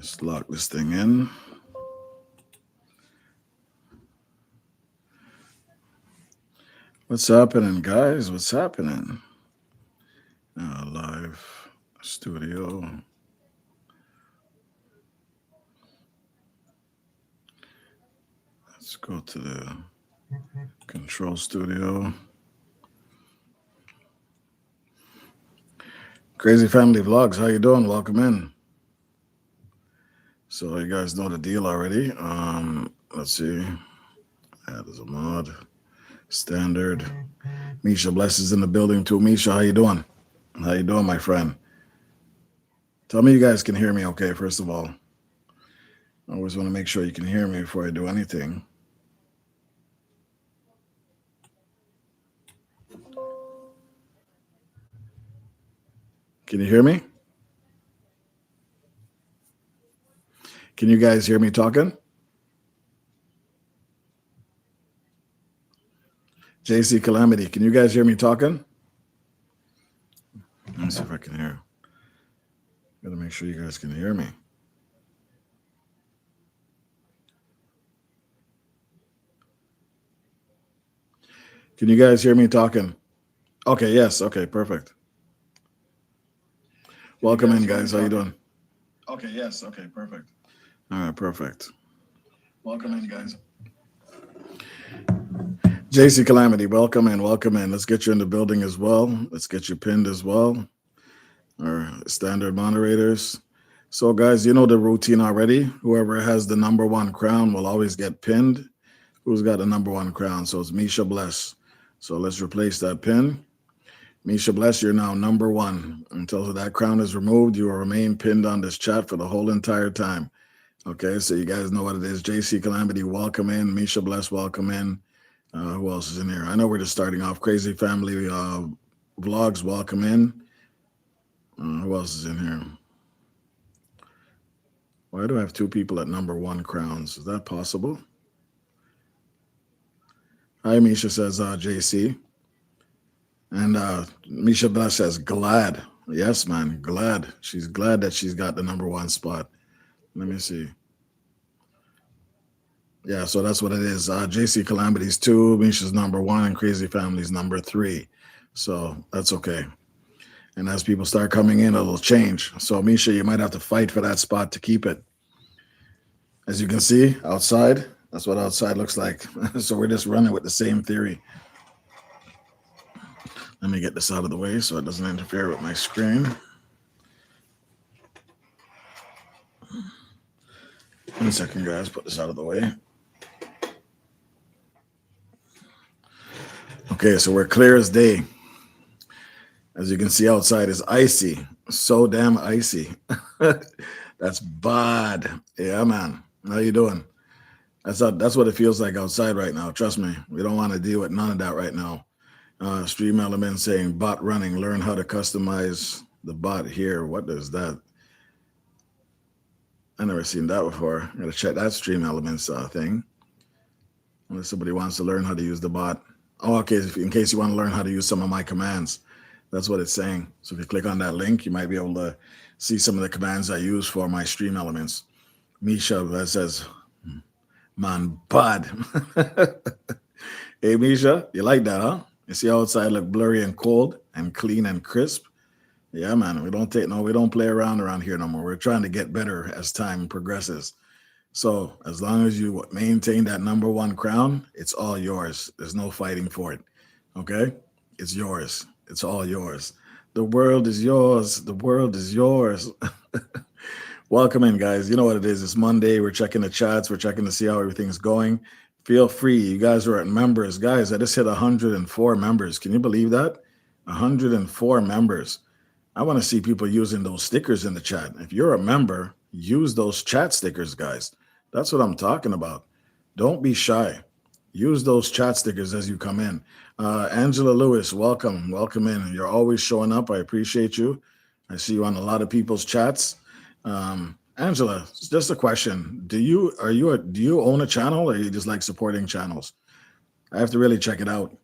Let's lock this thing in. What's happening, guys? What's happening? Live studio. Let's go to the control studio. Crazy Family Vlogs, how you doing? Welcome in. So you guys know the deal already. Let's see. Add as a mod. Standard. Misha Bless is in the building too. Misha, how you doing? How you doing, my friend? Tell me you guys can hear me okay, first of all. I always want to make sure you can hear me before I do anything. Can you hear me? Can you guys hear me talking? JC Calamity, can you guys hear me talking? Let me see if I can hear. Gotta make sure you guys can hear me. Can you guys hear me talking? Okay, yes, okay, perfect. Welcome in, guys. How you doing? Okay, yes, okay, perfect. All right, perfect. Welcome in, guys. JC Calamity, welcome in, welcome in. Let's get you in the building as well. Let's get you pinned as well. Our standard moderators. So, guys, you know the routine already. Whoever has the #1 crown will always get pinned. Who's got the #1 crown? So it's Misha Bless. So let's replace that pin. Misha Bless, you're now #1. Until that crown is removed, you will remain pinned on this chat for the whole entire time. Okay, so you guys know what it is. JC Calamity, welcome in. Misha Bless, welcome in. Who else is in here? I know we're just starting off. Crazy Family Vlogs, welcome in. Who else is in here? Why do I have 2 people at #1 crowns? Is that possible? Hi, Misha says JC. And Misha Bless says glad. Yes, man, glad. She's glad that she's got the #1 spot. Let me see. Yeah, so that's what it is. JC Calamity's 2, Misha's #1, and Crazy Family's #3. So that's okay. And as people start coming in, it'll change. So Misha, you might have to fight for that spot to keep it. As you can see outside, that's what outside looks like. So we're just running with the same theory. Let me get this out of the way so it doesn't interfere with my screen. 1 second, guys. Put this out of the way. Okay, so we're clear as day. As you can see outside is icy. So damn icy. That's bad. Yeah, man. How you doing? That's what it feels like outside right now. Trust me. We don't want to deal with none of that right now. Stream Element saying bot running. Learn how to customize the bot here. What is that? I never seen that before. I gotta check that Stream Elements thing. Unless somebody wants to learn how to use the bot. Oh, okay. In case you want to learn how to use some of my commands, that's what it's saying. So if you click on that link, you might be able to see some of the commands I use for my Stream Elements. Misha, that says, man, bad. Hey, Misha, you like that, huh? You see outside look blurry and cold and clean and crisp. Yeah, man, we don't play around here no more. We're trying to get better as time progresses. So as long as you maintain that #1 crown, it's all yours. There's no fighting for it. Okay? It's yours. It's all yours. The world is yours. The world is yours. Welcome in, guys. You know what it is. It's Monday. We're checking the chats. We're checking to see how everything's going. Feel free. You guys are at members. Guys, I just hit 104 members. Can you believe that? 104 members. I want to see people using those stickers in the chat. If you're a member, use those chat stickers, guys. That's what I'm talking about. Don't be shy. Use those chat stickers as you come in. Angela Lewis, welcome. Welcome in. You're always showing up. I appreciate you. I see you on a lot of people's chats. Angela, just a question. Do you own a channel, or you just like supporting channels? I have to really check it out.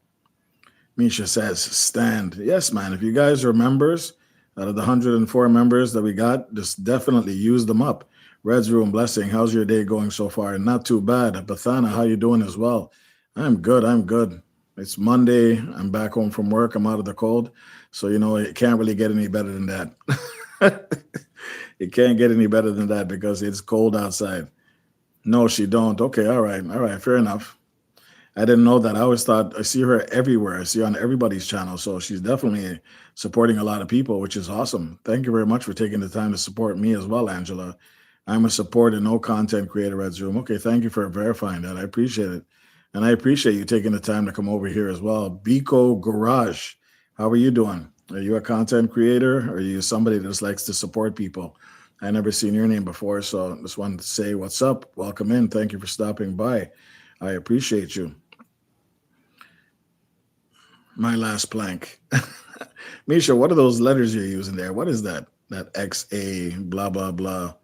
Misha says, stand. Yes, man. If you guys are members, out of the 104 members that we got, just definitely use them up. Red's Room Blessing. How's your day going so far? Not too bad. Bathana, how you doing as well? I'm good. I'm good. It's Monday. I'm back home from work. I'm out of the cold. So, it can't really get any better than that. It can't get any better than that because it's cold outside. No, she don't. Okay, all right. All right, fair enough. I didn't know that. I always thought I see her everywhere. I see her on everybody's channel. So she's definitely supporting a lot of people, which is awesome. Thank you very much for taking the time to support me as well, Angela. I'm a support and no content creator at Zoom. Okay, thank you for verifying that. I appreciate it. And I appreciate you taking the time to come over here as well. Biko Garage, how are you doing? Are you a content creator or are you somebody that just likes to support people? I never seen your name before, so just wanted to say what's up. Welcome in. Thank you for stopping by. I appreciate you. My last plank. Misha, what are those letters you're using there? What is that? That XA, blah, blah, blah.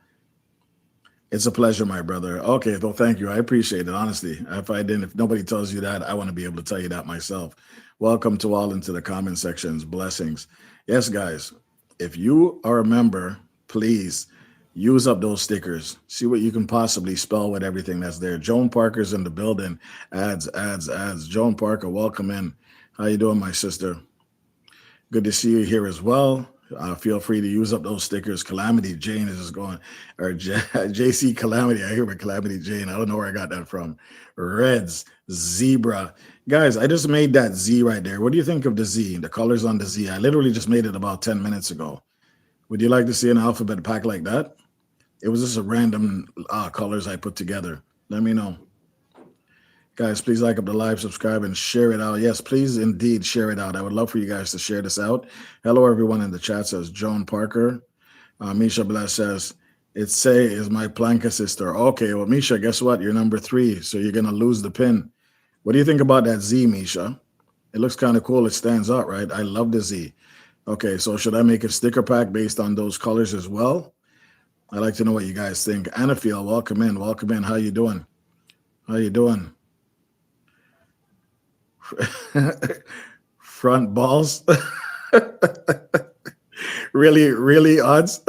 It's a pleasure, my brother. Okay, well, thank you. I appreciate it, honestly. If nobody tells you that, I want to be able to tell you that myself. Welcome to all into the comment sections. Blessings. Yes, guys, if you are a member, please use up those stickers. See what you can possibly spell with everything that's there. Joan Parker's in the building. Ads. Joan Parker, welcome in. How you doing, my sister? Good to see you here as well. Feel free to use up those stickers. Calamity Jane is just going, or JC Calamity. I hear about Calamity Jane. I don't know where I got that from. Reds, zebra. Guys, I just made that Z right there. What do you think of the Z, the colors on the Z? I literally just made it about 10 minutes ago. Would you like to see an alphabet pack like that? It was just a random colors I put together. Let me know. Guys, please like up the live, subscribe, and share it out. Yes, please indeed share it out. I would love for you guys to share this out. Hello, everyone in the chat, says Joan Parker. Misha Bless says, it's Say is my Planka sister. Okay, well, Misha, guess what? You're number 3, so you're going to lose the pin. What do you think about that Z, Misha? It looks kind of cool. It stands out, right? I love the Z. Okay, so should I make a sticker pack based on those colors as well? I'd like to know what you guys think. Anafiel, welcome in. Welcome in. How you doing? How you doing? Front balls. really odds.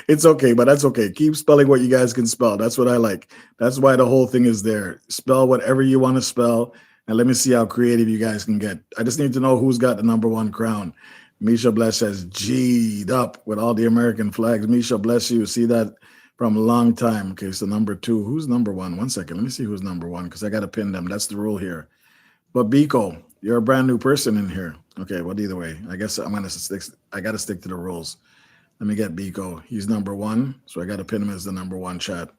It's okay, but that's okay. Keep spelling what you guys can spell. That's what I like. That's why the whole thing is there. Spell whatever you want to spell, and let me see how creative you guys can get. I just need to know who's got the #1 crown. Misha Bless says G'd up with all the American flags. Misha, bless you. See that from a long time. Okay, so number 2. Who's number 1? 1 second. Let me see who's number 1 because I got to pin them. That's the rule here. But Biko, you're a brand new person in here. Okay, well, either way, I guess I got to stick to the rules. Let me get Biko. He's number 1, so I got to pin him as the #1 chat.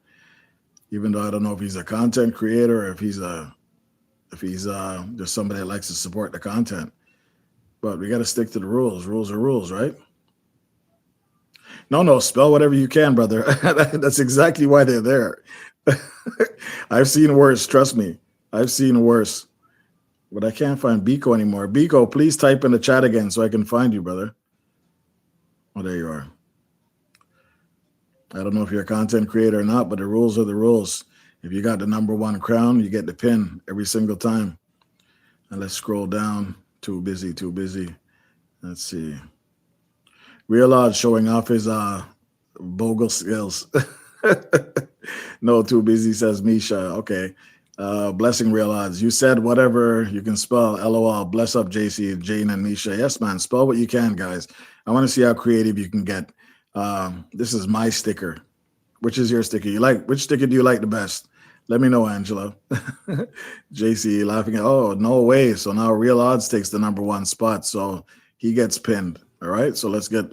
Even though I don't know if he's a content creator or if he's just somebody that likes to support the content. But we got to stick to the rules. Rules are rules, right? No, spell whatever you can, brother. That's exactly why they're there. I've seen worse, trust me. I've seen worse. But I can't find Biko anymore. Biko, please type in the chat again so I can find you, brother. Oh, there you are. I don't know if you're a content creator or not, but the rules are the rules. If you got the #1 crown, you get the pin every single time. And let's scroll down. Too busy. Let's see. Real Odds showing off his bogle skills. No, too busy, says Misha. Okay. Blessing Real Odds. You said whatever you can spell. LOL. Bless up, JC, Jane, and Misha. Yes, man. Spell what you can, guys. I want to see how creative you can get. This is my sticker. Which is your sticker? Which sticker do you like the best? Let me know, Angela. JC laughing at, oh, no way. So now Real Odds takes the #1 spot. So he gets pinned. All right. So let's get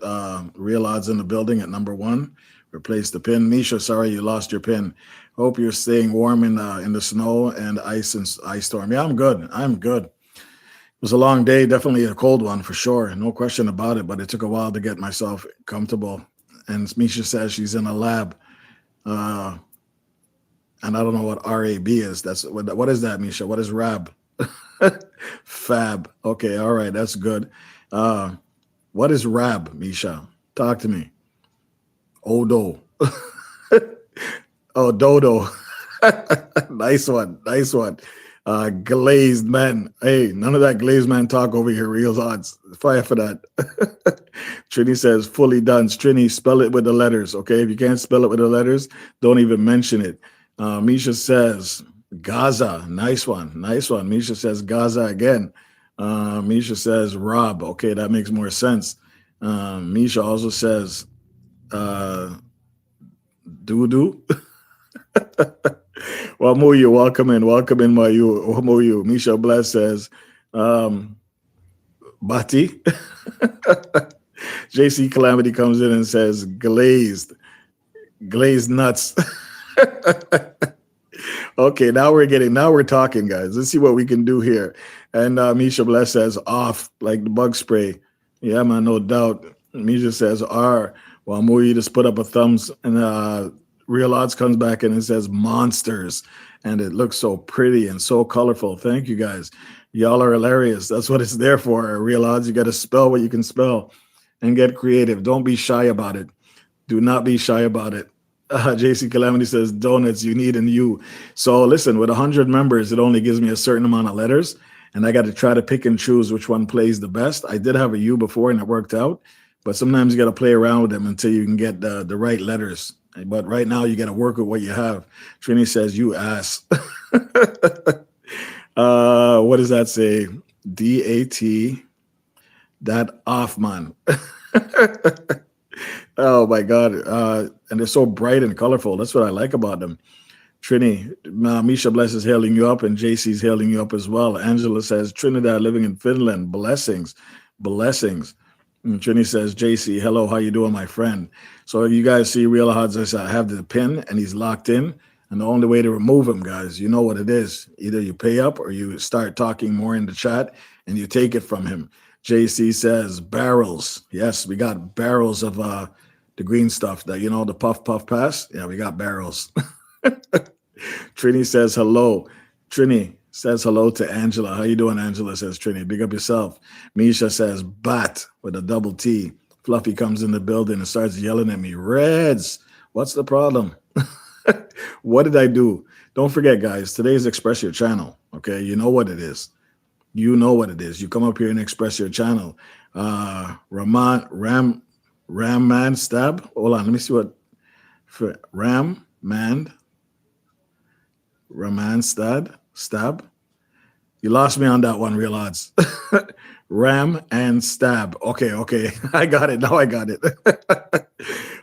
Real Odds in the building at #1. Replace the pin. Misha, sorry you lost your pin. Hope you're staying warm in the snow and ice storm. Yeah, I'm good. It was a long day, definitely a cold one for sure. No question about it, but it took a while to get myself comfortable. And Misha says she's in a lab. And I don't know what RAB is. What is that, Misha? What is RAB? Fab. Okay, all right, that's good. What is RAB, Misha? Talk to me. Odo. Oh, Dodo. Nice one. Glazed man. Hey, none of that glazed man talk over here. Real odds. Fire for that. Trini says, fully done. Trini, spell it with the letters. Okay. If you can't spell it with the letters, don't even mention it. Misha says, Gaza. Nice one. Nice one. Misha says, Gaza again. Misha says, Rob. Okay. That makes more sense. Misha also says, doo-doo. Well, Muyu, welcome in, Mayu. Muyu. Misha Bless says, Bati. JC Calamity comes in and says, glazed nuts. Okay, now we're talking, guys. Let's see what we can do here. And Misha Bless says, off, like the bug spray. Yeah, man, no doubt. Misha says, R. Well, Muyu just put up a thumbs, and Real Odds comes back and it says monsters, and it looks so pretty and so colorful. Thank you, guys. Y'all are hilarious. That's what it's there for. Real Odds, you got to spell what you can spell and get creative. Don't be shy about it. Do not be shy about it. JC Calamity says, donuts, you need and you. So listen, with 100 members, it only gives me a certain amount of letters, and I got to try to pick and choose which one plays the best. I did have a U before, and it worked out, but sometimes you got to play around with them until you can get the right letters. But right now, you got to work with what you have. Trini says, you ass. What does that say? DAT. That off, man. Oh, my God. And they're so bright and colorful. That's what I like about them. Trini, Misha Bless is hailing you up, and JC's hailing you up as well. Angela says, Trinidad, living in Finland. Blessings. Blessings. And Trini says, JC, hello, how you doing, my friend? So you guys see Real Odds, I have the pin, and he's locked in. And the only way to remove him, guys, you know what it is. Either you pay up or you start talking more in the chat, and you take it from him. JC says, barrels. Yes, we got barrels of the green stuff, that, you know, the puff, puff, pass. Yeah, we got barrels. Trini says, hello. Trini says hello to Angela. How you doing, Angela? Says Trini. Big up yourself. Misha says, bat with a double T. Fluffy comes in the building and starts yelling at me. Reds, what's the problem? What did I do? Don't forget, guys, today's Express Your Channel. Okay, you know what it is. You know what it is. You come up here and express your channel. Ram Man Stab. Hold on, let me see what. For Ram Stab. You lost me on that one, Real Odds. Ram and Stab. Okay. I got it. Now I got it.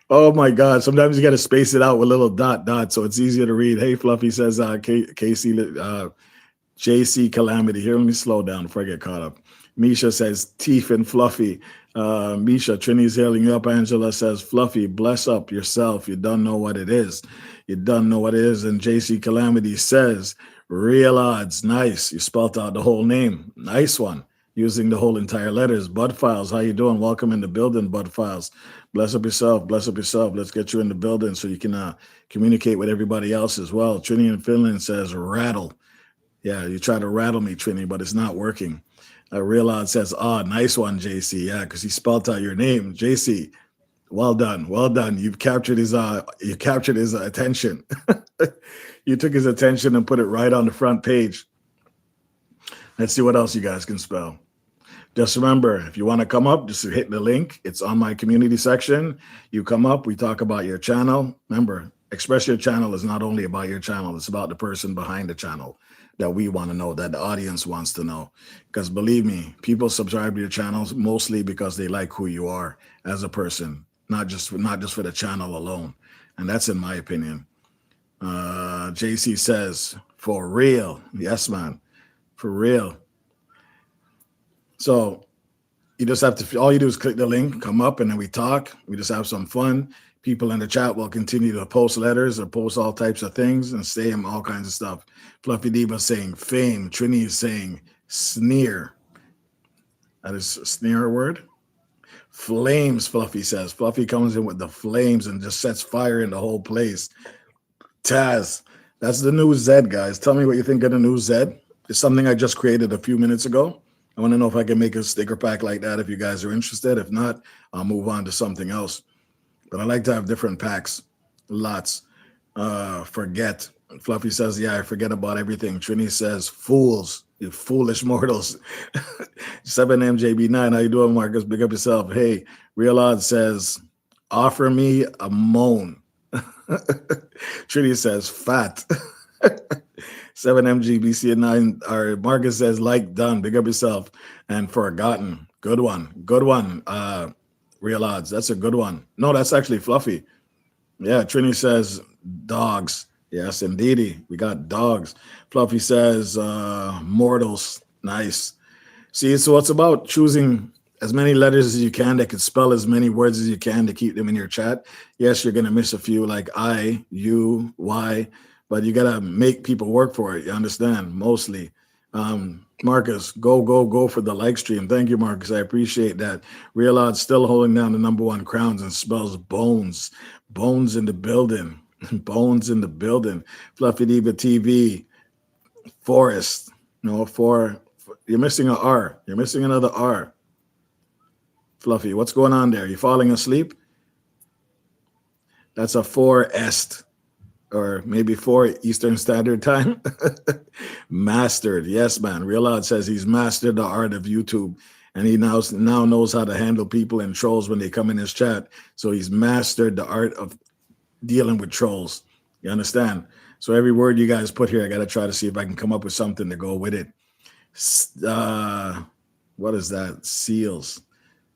Oh my God. Sometimes you got to space it out with a little dot, so it's easier to read. Hey, Fluffy says, Casey, JC Calamity. Here, let me slow down before I get caught up. Misha says, Teeth and Fluffy. Misha, Trini's hailing you up. Angela says, Fluffy, bless up yourself. You don't know what it is. You don't know what it is. And JC Calamity says, Real Odds. Nice. You spelled out the whole name. Nice one. Using the whole entire letters. Bud Files, how you doing? Welcome in the building, Bud Files. Bless up yourself. Bless up yourself. Let's get you in the building so you can communicate with everybody else as well. Trini in Finland says, rattle. Yeah, you try to rattle me, Trini, but it's not working. Real Odds says, nice one, JC. Yeah, because he spelled out your name. JC, well done. Well done. You've captured his attention. You took his attention and put it right on the front page. Let's see what else you guys can spell. Just remember, if you want to come up, just hit the link. It's on my community section. You come up, we talk about your channel. Remember, Express Your Channel is not only about your channel, it's about the person behind the channel that we want to know, that the audience wants to know. Because believe me, people subscribe to your channels mostly because they like who you are as a person, not just for the channel alone. And that's in my opinion. JC says, for real. Yes, man. For real. So you just have to, all you do is click the link, come up, and then we talk. We just have some fun. People in the chat will continue to post letters or post all types of things and say all kinds of stuff. Fluffy Diva saying fame. Trini is saying sneer. That is a sneer word. Flames, Fluffy says. Fluffy comes in with the flames and just sets fire in the whole place. Taz, that's the new Z, guys. Tell me what you think of the new Z. It's something I just created a few minutes ago. I want to know if I can make a sticker pack like that if you guys are interested. If not, I'll move on to something else. But I like to have different packs. Lots. Forget. Fluffy says, yeah, I forget about everything. Trini says, fools, you foolish mortals. 7MJB9, how you doing, Marcus? Big up yourself. Hey, Real Odd says, offer me a moan. Trini says, fat. 7MGBC9, or Marcus says, like done. Big up yourself. And forgotten. Good one. Good one. Real Odds. That's a good one. No, that's actually Fluffy. Yeah, Trini says dogs. Yes, indeedy. We got dogs. Fluffy says mortals. Nice. See, so it's about choosing as many letters as you can that can spell as many words as you can to keep them in your chat. Yes, you're gonna miss a few like I, you, Y, but you gotta make people work for it. You understand? Mostly. Marcus, go for the like stream. Thank you, Marcus. I appreciate that. Real Odds still holding down the #1 crowns and spells bones. Bones in the building. Bones in the building. Fluffy Diva TV. Forest. No, you're missing an R. You're missing another R. Fluffy, what's going on there? You falling asleep? That's a 4est, or maybe 4 Eastern Standard Time. Mastered. Yes, man. Real Odd says he's mastered the art of YouTube, and he now knows how to handle people and trolls when they come in his chat. So he's mastered the art of dealing with trolls. You understand? So every word you guys put here, I got to try to see if I can come up with something to go with it. What is that? Seals.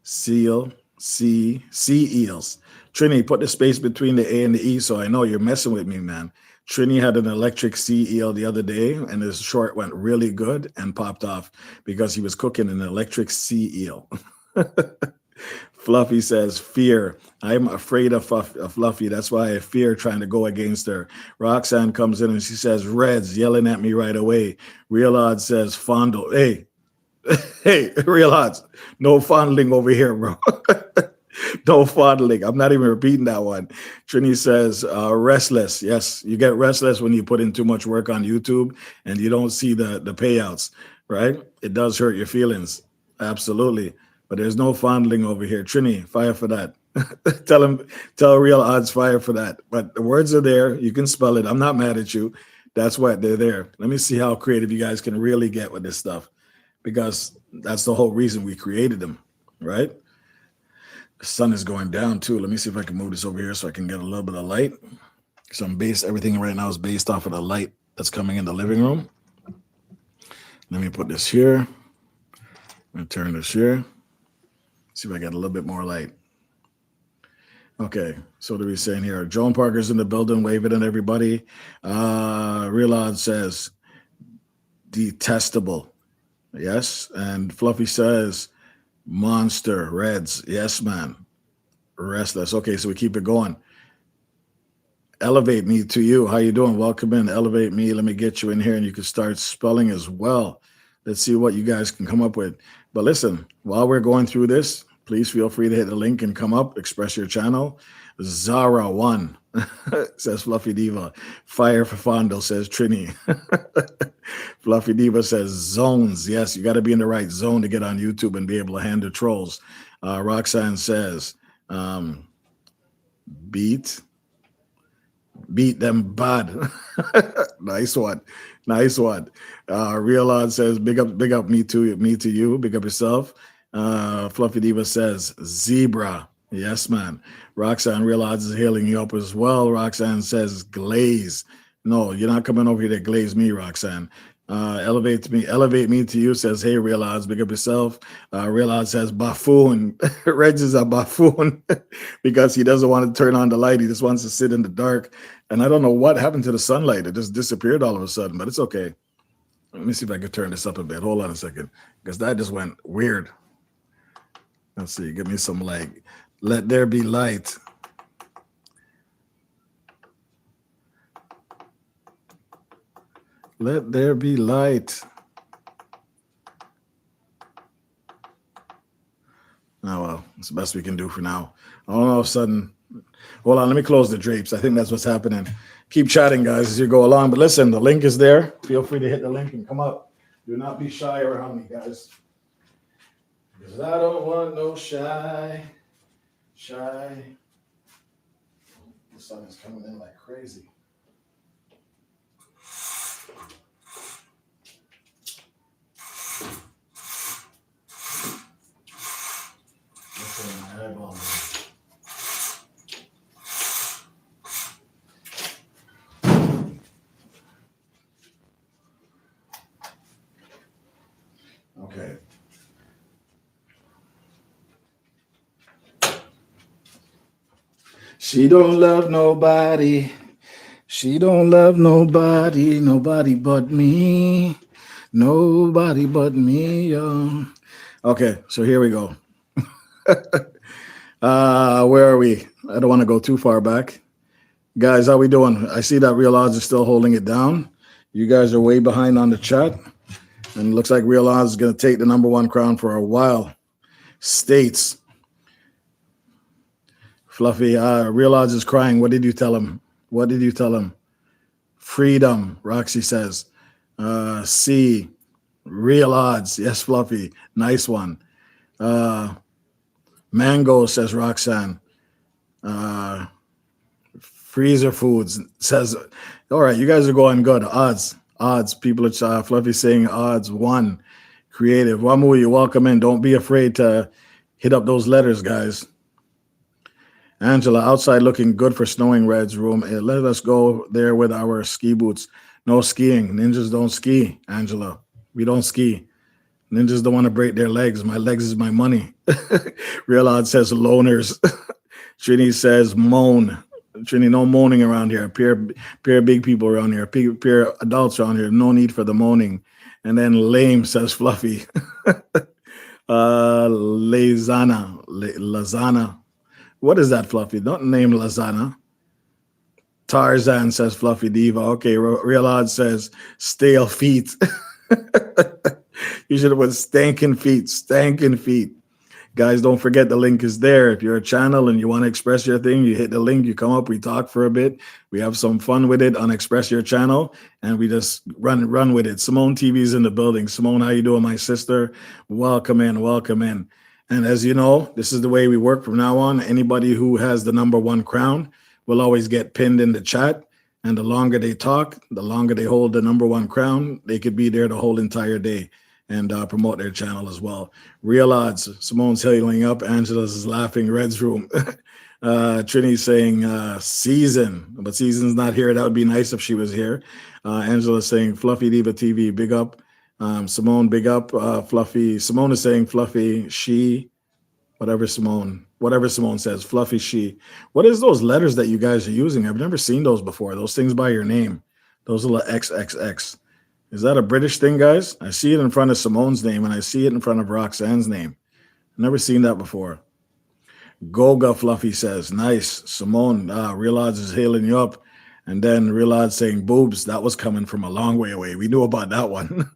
Seal. Sea eels. Trini, put the space between the A and the E so I know you're messing with me, man. Trini had an electric sea eel the other day, and his short went really good and popped off because he was cooking an electric sea eel. Fluffy says, fear. I'm afraid of Fluffy. That's why I fear trying to go against her. Roxanne comes in and she says, Reds, yelling at me right away. Real Odds says, fondle. Hey, Real Odds. No fondling over here, bro. No fondling. I'm not even repeating that one. Trini says, restless. Yes, you get restless when you put in too much work on YouTube and you don't see the payouts, right? It does hurt your feelings. Absolutely. But there's no fondling over here. Trini, fire for that. Tell Real Odds fire for that. But the words are there. You can spell it. I'm not mad at you. That's what they're there. Let me see how creative you guys can really get with this stuff, because that's the whole reason we created them, right? The sun is going down too. Let me see if I can move this over here so I can get a little bit of light. So everything right now is based off of the light that's coming in the living room. Let me put this here. I'm gonna turn this here. See if I get a little bit more light. Okay, so what are we saying here? Joan Parker's in the building, waving at everybody. Real Odd says, detestable. Yes, and Fluffy says, monster. Reds. Yes, man. Restless. Okay, so we keep it going. Elevate me to you. How you doing? Welcome in. Elevate me. Let me get you in here, and you can start spelling as well. Let's see what you guys can come up with. But listen, while we're going through this, please feel free to hit the link and come up, express your channel. Zara1 says Fluffy Diva. Fire for Fondo says Trini. Fluffy Diva says zones. Yes, you got to be in the right zone to get on YouTube and be able to handle trolls. Roxanne says beat them bad. Nice one. Real Odd says big up me to you. Big up yourself. Fluffy Diva says zebra. Yes, man. Roxanne, Real Odds is hailing you up as well. Roxanne says glaze. No, you're not coming over here to glaze me, Roxanne. Elevate me to you says, hey, Real Odds, big up yourself. Real Odds says buffoon. Reg is a buffoon because he doesn't want to turn on the light. He just wants to sit in the dark. And I don't know what happened to the sunlight. It just disappeared all of a sudden, but it's okay. Let me see if I can turn this up a bit. Hold on a second, because that just went weird. Let's see. Give me some light. Let there be light. Let there be light. Oh, well, it's the best we can do for now. All of a sudden, hold on, let me close the drapes. I think that's what's happening. Keep chatting, guys, as you go along. But listen, the link is there. Feel free to hit the link and come up. Do not be shy around me, guys. Because I don't want no shy. The sun is coming in like crazy. She don't love nobody. She don't love nobody. Nobody but me. Nobody but me. Okay, so here we go. Where are we? I don't want to go too far back. Guys, how we doing? I see that Real Odds is still holding it down. You guys are way behind on the chat. And it looks like Real Odds is going to take the number one crown for a while. States. Fluffy, Real Odds is crying. What did you tell him? What did you tell him? Freedom, Roxy says. C. Real Odds. Yes, Fluffy. Nice one. Mango, says Roxanne. Freezer Foods says, all right, you guys are going good. Odds. People are Fluffy saying odds. One. Creative. Wamu, you welcome in. Don't be afraid to hit up those letters, guys. Angela, outside looking good for snowing, Red's room. Let us go there with our ski boots. No skiing. Ninjas don't ski, Angela. We don't ski. Ninjas don't want to break their legs. My legs is my money. Real Odd says loners. Trini says moan. Trini, no moaning around here. Pair big people around here. Pair adults around here. No need for the moaning. And then lame, says Fluffy. Lazana. What is that, Fluffy? Don't name Lazana. Tarzan, says Fluffy Diva. Okay, Real Odd says stale feet. You should have put stankin' feet. Guys, don't forget the link is there. If you're a channel and you want to express your thing, you hit the link, you come up, we talk for a bit. We have some fun with it on Express Your Channel, and we just run with it. Simone TV's in the building. Simone, how you doing, my sister? Welcome in. And as you know, this is the way we work from now on. Anybody who has the number one crown will always get pinned in the chat. And the longer they talk, the longer they hold the number one crown, they could be there the whole entire day and promote their channel as well. Real Odds. Simone's healing up. Angela's is laughing. Red's room. Trini's saying season, but season's not here. That would be nice if she was here. Angela's saying Fluffy Diva TV, big up. Simone, big up. Fluffy. Simone is saying Fluffy, she, whatever Simone says, Fluffy, she. What is those letters that you guys are using? I've never seen those before. Those things by your name. Those are XXX. Is that a British thing, guys? I see it in front of Simone's name, and I see it in front of Roxanne's name. Never seen that before. Goga, Fluffy says, nice. Simone, Real Odds is hailing you up. And then Real Odds saying boobs. That was coming from a long way away. We knew about that one.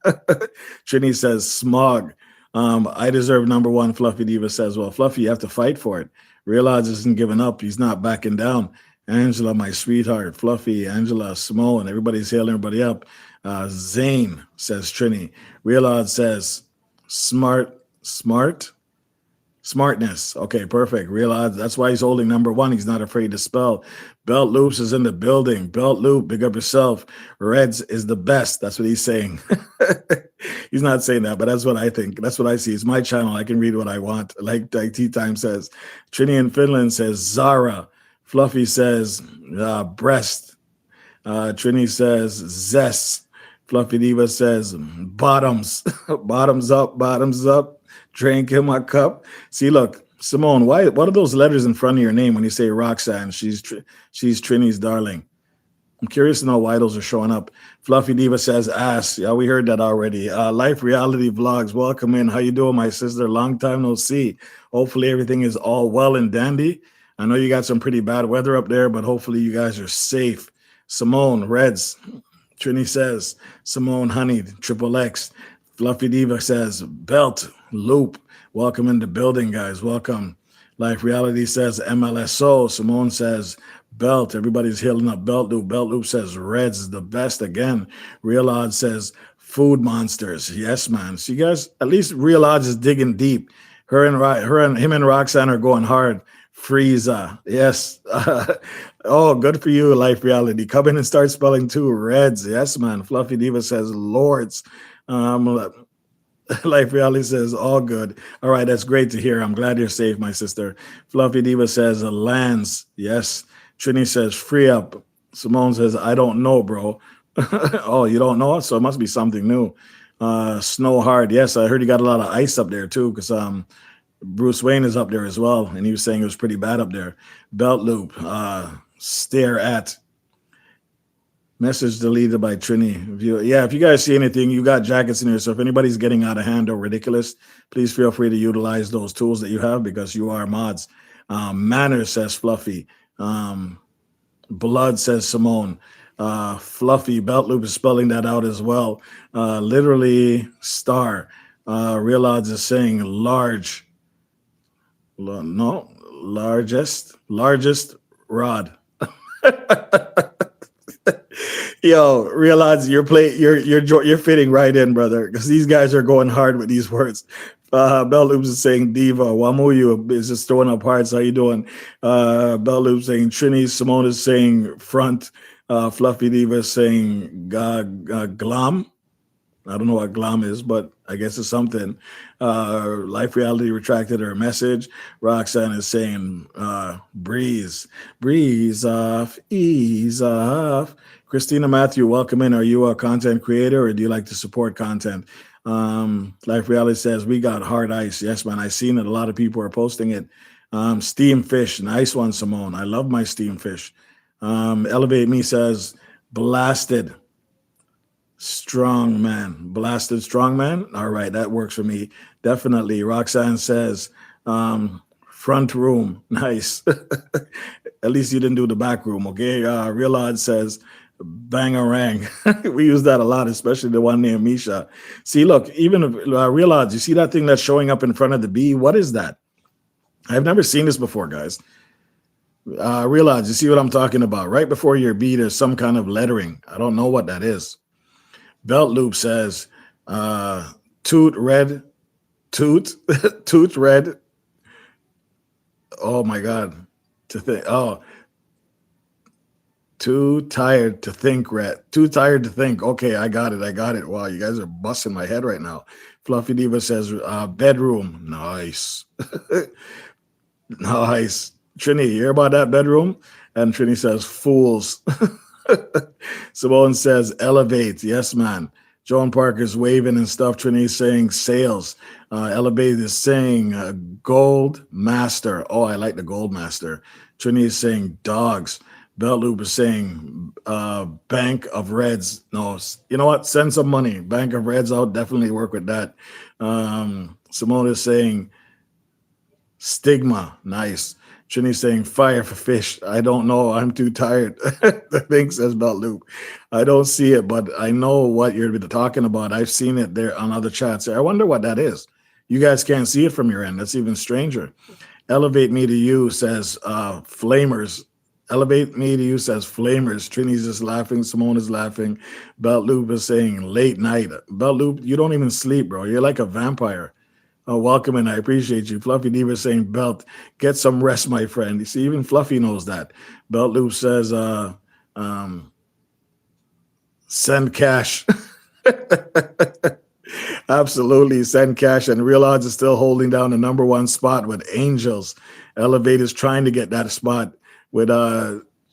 Trini says smog. I deserve number one, Fluffy Diva says, well, Fluffy, you have to fight for it. Real Odds isn't giving up. He's not backing down. Angela, my sweetheart. Fluffy, Angela, Simone, everybody's hailing everybody up. Zane, says Trini. Real Odds says smartness. Okay, perfect. Real Odds. That's why he's holding number one. He's not afraid to spell. Belt Loops is in the building. Belt Loop, big up yourself. Reds is the best. That's what he's saying. He's not saying that, but that's what I think. That's what I see. It's my channel. I can read what I want. Like Tea Time says. Trini in Finland says Zara. Fluffy says breast. Trini says zest. Fluffy Diva says bottoms. Bottoms up. Drink in my cup. See, look, Simone, what are those letters in front of your name when you say Roxanne? She's Trini's darling. I'm curious to know why those are showing up. Fluffy Diva says ass. Yeah, we heard that already. Life Reality Vlogs, welcome in. How you doing, my sister? Long time no see. Hopefully everything is all well and dandy. I know you got some pretty bad weather up there, but hopefully you guys are safe. Simone, Reds. Trini says, Simone, honey, Triple X. Fluffy Diva says, belt, loop. Welcome in the building, guys. Welcome. Life Reality says, MLSO. Simone says, belt. Everybody's healing up. Belt loop. Belt loop says, Reds is the best again. Real Odds says, food monsters. Yes, man. So you guys, at least Real Odds is digging deep. Him and Roxanne are going hard. Frieza. Yes. Oh, good for you, Life Reality. Come in and start spelling too. Reds. Yes, man. Fluffy Diva says Lords. Life Reality says all good. All right, that's great to hear. I'm glad you're safe, my sister. Fluffy Diva says lands. Yes. Trini says free up. Simone says, I don't know, bro. Oh, you don't know? So it must be something new. Snow hard. Yes, I heard you got a lot of ice up there too, because Bruce Wayne is up there as well, and he was saying it was pretty bad up there. Belt loop, stare at. Message deleted by Trini. If you guys see anything, you got jackets in here. So if anybody's getting out of hand or ridiculous, please feel free to utilize those tools that you have because you are mods. Manners, says Fluffy. Blood, says Simone. Fluffy, Belt Loop is spelling that out as well. Literally, star. Real Odds is saying large. No, largest rod. Yo, Real Odds, you're fitting right in, brother, because these guys are going hard with these words. Bell Loops is saying Diva. Wamuyu is just throwing up hearts. How you doing? Bell Loops saying Trini. Simone is saying front. Fluffy Diva is saying glam. I don't know what glam is, but I guess it's something. Life Reality retracted her message. Roxanne is saying breeze off, ease off. Christina Matthew, welcome in. Are you a content creator or do you like to support content? Life Reality says we got hard ice. Yes, man. I've seen it. A lot of people are posting it. Steam fish, nice one, Simone. I love my steam fish. Elevate Me says blasted. Strong man, blasted strong man. All right, that works for me. Definitely. Roxanne says, front room. Nice. At least you didn't do the back room, okay? Real Odd says, bangarang. We use that a lot, especially the one named Misha. See, look, even Real Odds, you see that thing that's showing up in front of the B? What is that? I've never seen this before, guys. Real Odds, you see what I'm talking about? Right before your B, there's some kind of lettering. I don't know what that is. Belt Loop says, toot red. Oh my God. Too tired to think, red. Too tired to think. Okay, I got it. Wow, you guys are busting my head right now. Fluffy Diva says, bedroom. Nice. Nice. Trini, you hear about that bedroom? And Trini says, fools. Simone says, elevate. Yes, man. Joan Parker's waving and stuff. Trini's saying sales. Elevate is saying gold master. Oh, I like the gold master. Trini is saying dogs. Belt Loop is saying bank of reds. No, you know what? Send some money. Bank of reds. I'll definitely work with that. Simone is saying stigma. Nice. Trini's saying fire for fish. I don't know. I'm too tired. The thing says Belt Loop. I don't see it, but I know what you're talking about. I've seen it there on other chats. I wonder what that is. You guys can't see it from your end. That's even stranger. Elevate Me to You says flamers. Elevate Me to You says flamers. Trini's just laughing. Simone is laughing. Belt Loop is saying late night. Belt Loop, you don't even sleep, bro. You're like a vampire. Oh, welcome, and I appreciate you. Fluffy Diva saying, Belt, get some rest, my friend. You see, even Fluffy knows that. Belt Loop says, send cash. Absolutely, send cash. And Real Odds is still holding down the number one spot with Angels. Elevate is trying to get that spot with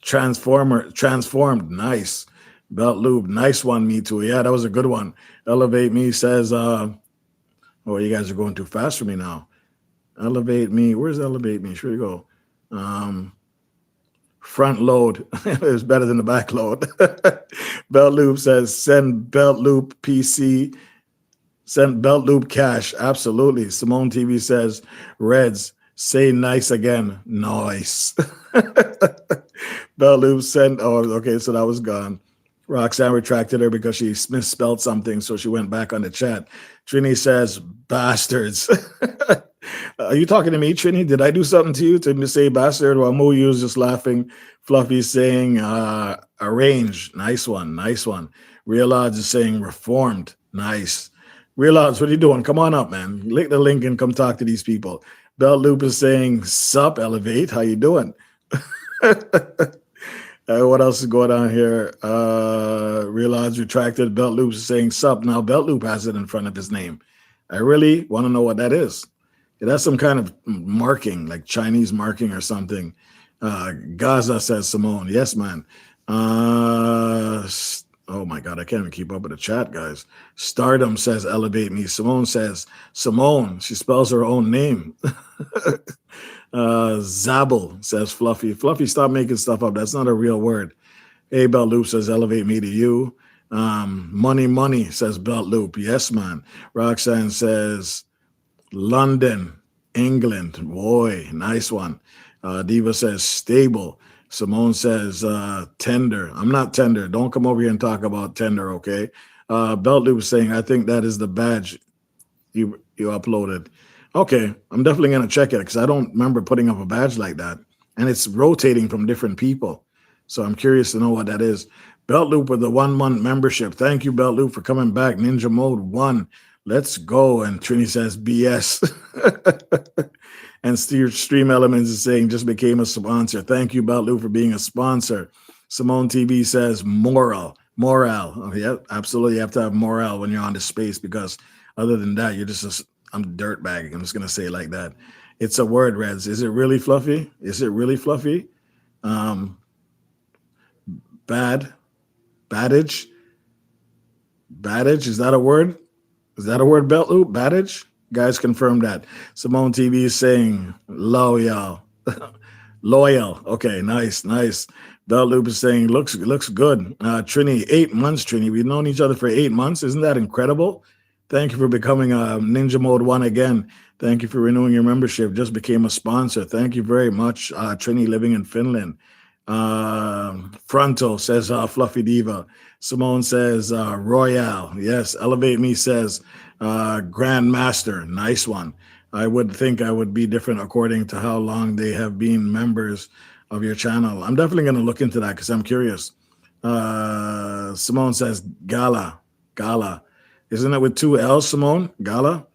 Transformed. Nice. Belt Loop, nice one, me too. Yeah, that was a good one. Elevate Me says, oh, you guys are going too fast for me now. Elevate Me. Where's Elevate Me? Sure you go. Front load is better than the back load. Belt Loop says, send Belt Loop PC. Send Belt Loop cash. Absolutely. Simone TV says, Reds, say nice again. Nice. Belt Loop sent, oh, okay, so that was gone. Roxanne retracted her because she misspelled something, so she went back on the chat. Trini says, bastards. Are you talking to me, Trini? Did I do something to you to say bastard? While Muyu is just laughing. Fluffy's saying, arrange. Nice one. Real Odds is saying, reformed. Nice. Real Odds, what are you doing? Come on up, man. Click the link and come talk to these people. Belt Loop is saying, sup, Elevate. How you doing? What else is going on here? Real Odds retracted. Belt Loop is saying sup. Now Belt Loop has it in front of his name. I really want to know what that is. It has some kind of marking, like Chinese marking or something. Gaza says Simone. Yes, man. Oh my God, I can't even keep up with the chat, guys. Stardom says elevate me. Simone says Simone. She spells her own name. Zabel says Fluffy. Fluffy, stop making stuff up. That's not a real word. A Belt Loop says elevate me to you. Money says Belt Loop. Yes, man. Roxanne says London, England. Boy, nice one. Diva says stable. Simone says tender. I'm not tender. Don't come over here and talk about tender, okay? Belt Loop saying, I think that is the badge you uploaded. Okay, I'm definitely gonna check it because I don't remember putting up a badge like that, and it's rotating from different people. So I'm curious to know what that is. Belt Loop with the 1 month membership. Thank you, Belt Loop, for coming back. Ninja Mode 1. Let's go. And Trini says BS. And Stream Elements is saying just became a sponsor. Thank you, Belt Loop, for being a sponsor. Simone TV says morale. Oh, yeah, absolutely. You have to have morale when you're on the space because other than that, you're just I'm dirtbagging. I'm just gonna say it like that. It's a word, Reds. Is it really fluffy? Is it really fluffy? Badage. Is that a word? Is that a word, Belt Loop? Badage? Guys, confirm that. Simone TV is saying loyal. Loyal. Okay, nice. Belt Loop is saying looks good. Trini, 8 months, Trini. We've known each other for 8 months. Isn't that incredible? Thank you for becoming a Ninja Mode 1 again. Thank you for renewing your membership. Just became a sponsor. Thank you very much, Trini, living in Finland. Frontal says Fluffy Diva. Simone says Royale. Yes. Elevate Me says Grandmaster. Nice one. I would think I would be different according to how long they have been members of your channel. I'm definitely going to look into that because I'm curious. Simone says Gala. Isn't it with 2 L's, Simone? Gala?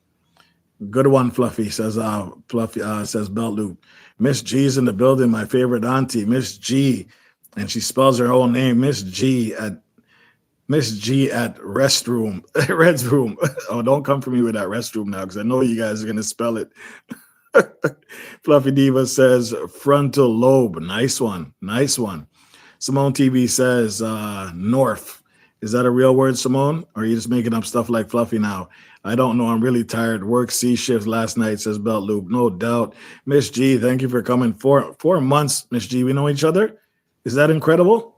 Good one, Fluffy, says says Belt Loop. Miss G's in the building, my favorite auntie, Miss G. And she spells her own name, Miss G at restroom. Red's room. Oh, don't come for me with that restroom now, because I know you guys are gonna spell it. Fluffy Diva says frontal lobe. Nice one. Simone TV says North. Is that a real word, Simone? Or are you just making up stuff like Fluffy now? I don't know. I'm really tired. Work C shift last night, says Belt Loop. No doubt. Miss G, thank you for coming. 4 months, Miss G. We know each other? Is that incredible?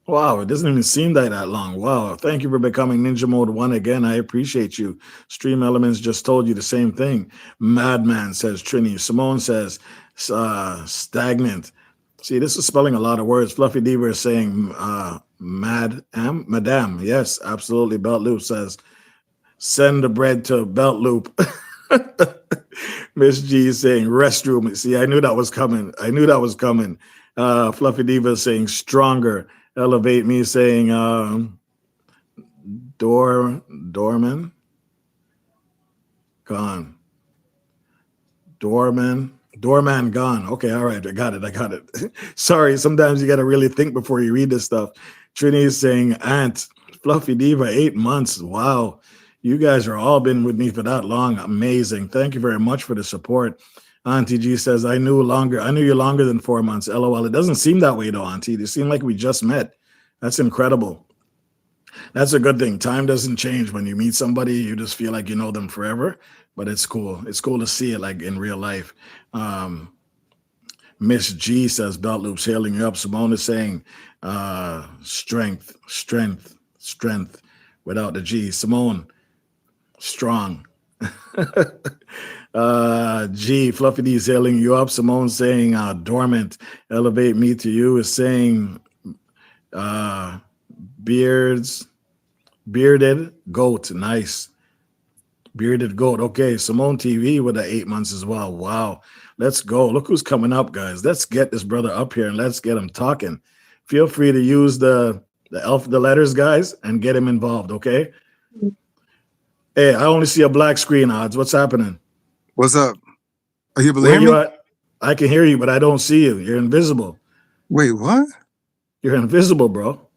Wow, it doesn't even seem like that long. Wow. Thank you for becoming Ninja Mode 1 again. I appreciate you. Stream Elements just told you the same thing. Madman, says Trini. Simone says stagnant. See, this is spelling a lot of words. Fluffy Diva is saying madam. Yes, absolutely. Belt Loop says send the bread to Belt Loop. Miss G is saying restroom. See, I knew that was coming. Fluffy Diva is saying stronger. Elevate Me saying doorman gone. Doorman gone. Okay, all right, I got it. Sorry, sometimes you got to really think before you read this stuff. Trini is saying aunt. Fluffy Diva, 8 months. Wow. You guys are all been with me for that long. Amazing. Thank you very much for the support. Auntie G says, I knew you longer than 4 months. LOL. It doesn't seem that way though, Auntie. It seemed like we just met. That's incredible. That's a good thing. Time doesn't change. When you meet somebody, you just feel like you know them forever. But it's cool. It's cool to see it like in real life. Miss G says, Belt Loop's hailing you up. Simone is saying, strength without the G. Simone, strong. G, Fluffy D is hailing you up. Simone saying dormant. Elevate Me to You is saying bearded goat. Nice. Bearded goat. Okay, Simone TV with the 8 months as well. Wow. Let's go. Look who's coming up, guys. Let's get this brother up here and let's get him talking. Feel free to use the letters, guys, and get him involved, okay? Hey, I only see a black screen, Odds. What's happening? What's up? Are you believing me? I can hear you, but I don't see you. You're invisible. Wait, what? You're invisible, bro.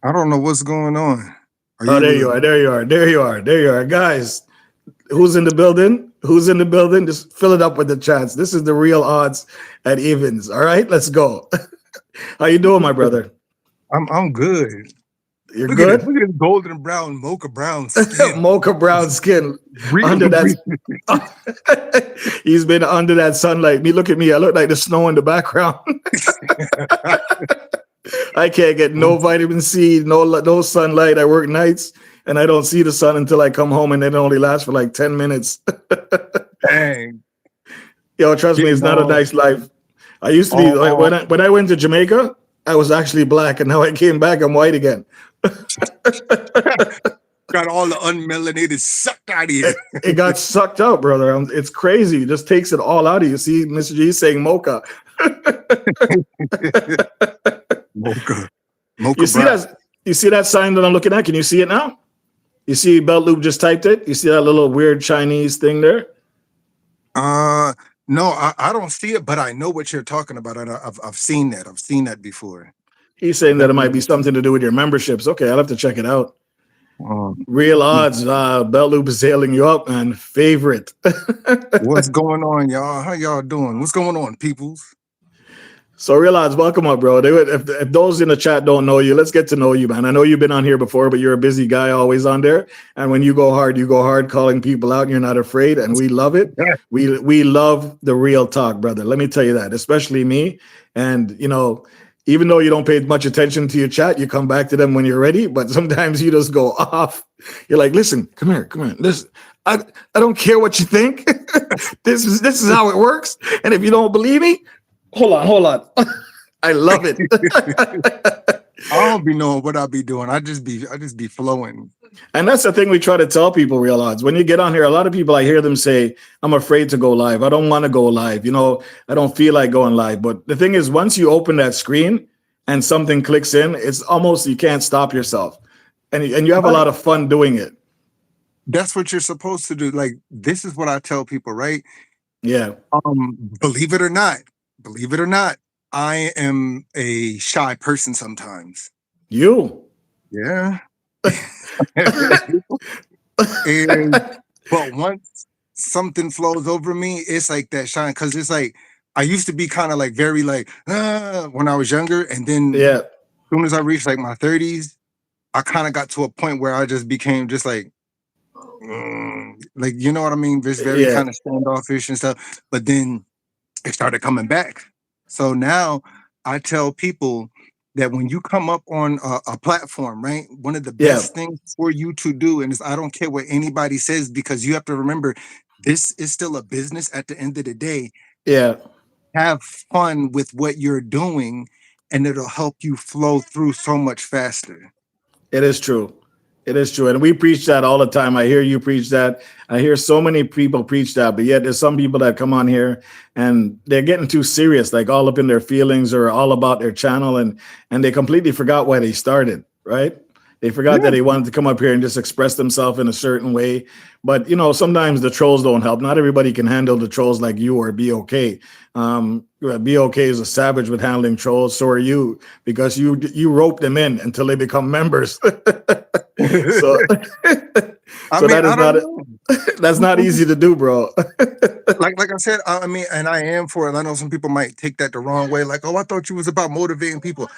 I don't know what's going on. There you are. Guys, who's in the building? Just fill it up with the chats. This is the real odds at evens. All right, let's go. How you doing, my brother? I'm good. You're Look at it. good. Look at his golden brown, mocha brown skin. Mocha brown skin under Breathing. that. He's been under that sunlight. Me, look at me. I look like the snow in the background. I can't get no vitamin C, no sunlight. I work nights and I don't see the sun until I come home, and it only lasts for like 10 minutes. Dang. Yo, trust me, it's not a nice life. I used to be when I went to Jamaica, I was actually black, and now I came back, I'm white again. Got all the unmelanated sucked out of you. It got sucked out, brother. It's crazy. It just takes it all out of you. See, Mr. G saying mocha. Mocha. You see that sign that I'm looking at? Can you see it now? You see Belt Loop just typed it? You see that little weird Chinese thing there? No, I don't see it, but I know what you're talking about. And I've seen that. I've seen that before. He's saying that it might be something to do with your memberships. Okay, I'll have to check it out. Real odds. Belt Loop is hailing you up, man. Favorite. What's going on, y'all? How y'all doing? What's going on, peoples? So Real Odds, welcome up, bro. If those in the chat don't know you, let's get to know you, man. I know you've been on here before, but you're a busy guy, always on there. And when you go hard, calling people out, and you're not afraid, and we love it. Yeah. We love the real talk, brother. Let me tell you that, especially me. And, even though you don't pay much attention to your chat, you come back to them when you're ready. But sometimes you just go off. You're like, listen, come here. Listen, I don't care what you think. This is how it works. And if you don't believe me, hold on. I love it. I don't be knowing what I be doing. I just be flowing. And that's the thing we try to tell people, Real Odds. When you get on here, a lot of people, I hear them say, I'm afraid to go live. I don't want to go live. I don't feel like going live. But the thing is, once you open that screen and something clicks in, it's almost, you can't stop yourself. And you have a lot of fun doing it. That's what you're supposed to do. Like, this is what I tell people, right? Yeah. Believe it or not, I am a shy person sometimes. You? Yeah. But once something flows over me, it's like that shine, because it's like I used to be kind of like very like when I was younger, and then as soon as I reached like my 30s, I kind of got to a point where I just became just like you know what I mean, just very kind of standoffish and stuff. But then it started coming back. So now I tell people that when you come up on a platform, right, one of the best things for you to do, and I don't care what anybody says, because you have to remember, this is still a business at the end of the day. Yeah. Have fun with what you're doing, and it'll help you flow through so much faster. It is true. It is true. And we preach that all the time. I hear you preach that. I hear so many people preach that, but yet there's some people that come on here and they're getting too serious, like all up in their feelings or all about their channel. And they completely forgot why they started, right? They forgot that they wanted to come up here and just express themselves in a certain way. But, sometimes the trolls don't help. Not everybody can handle the trolls like you or BOK. BOK is a savage with handling trolls. So are you, because you rope them in until they become members. So that's not easy to do, bro. like I said, I mean, and I am for it. I know some people might take that the wrong way. Like, oh, I thought you was about motivating people.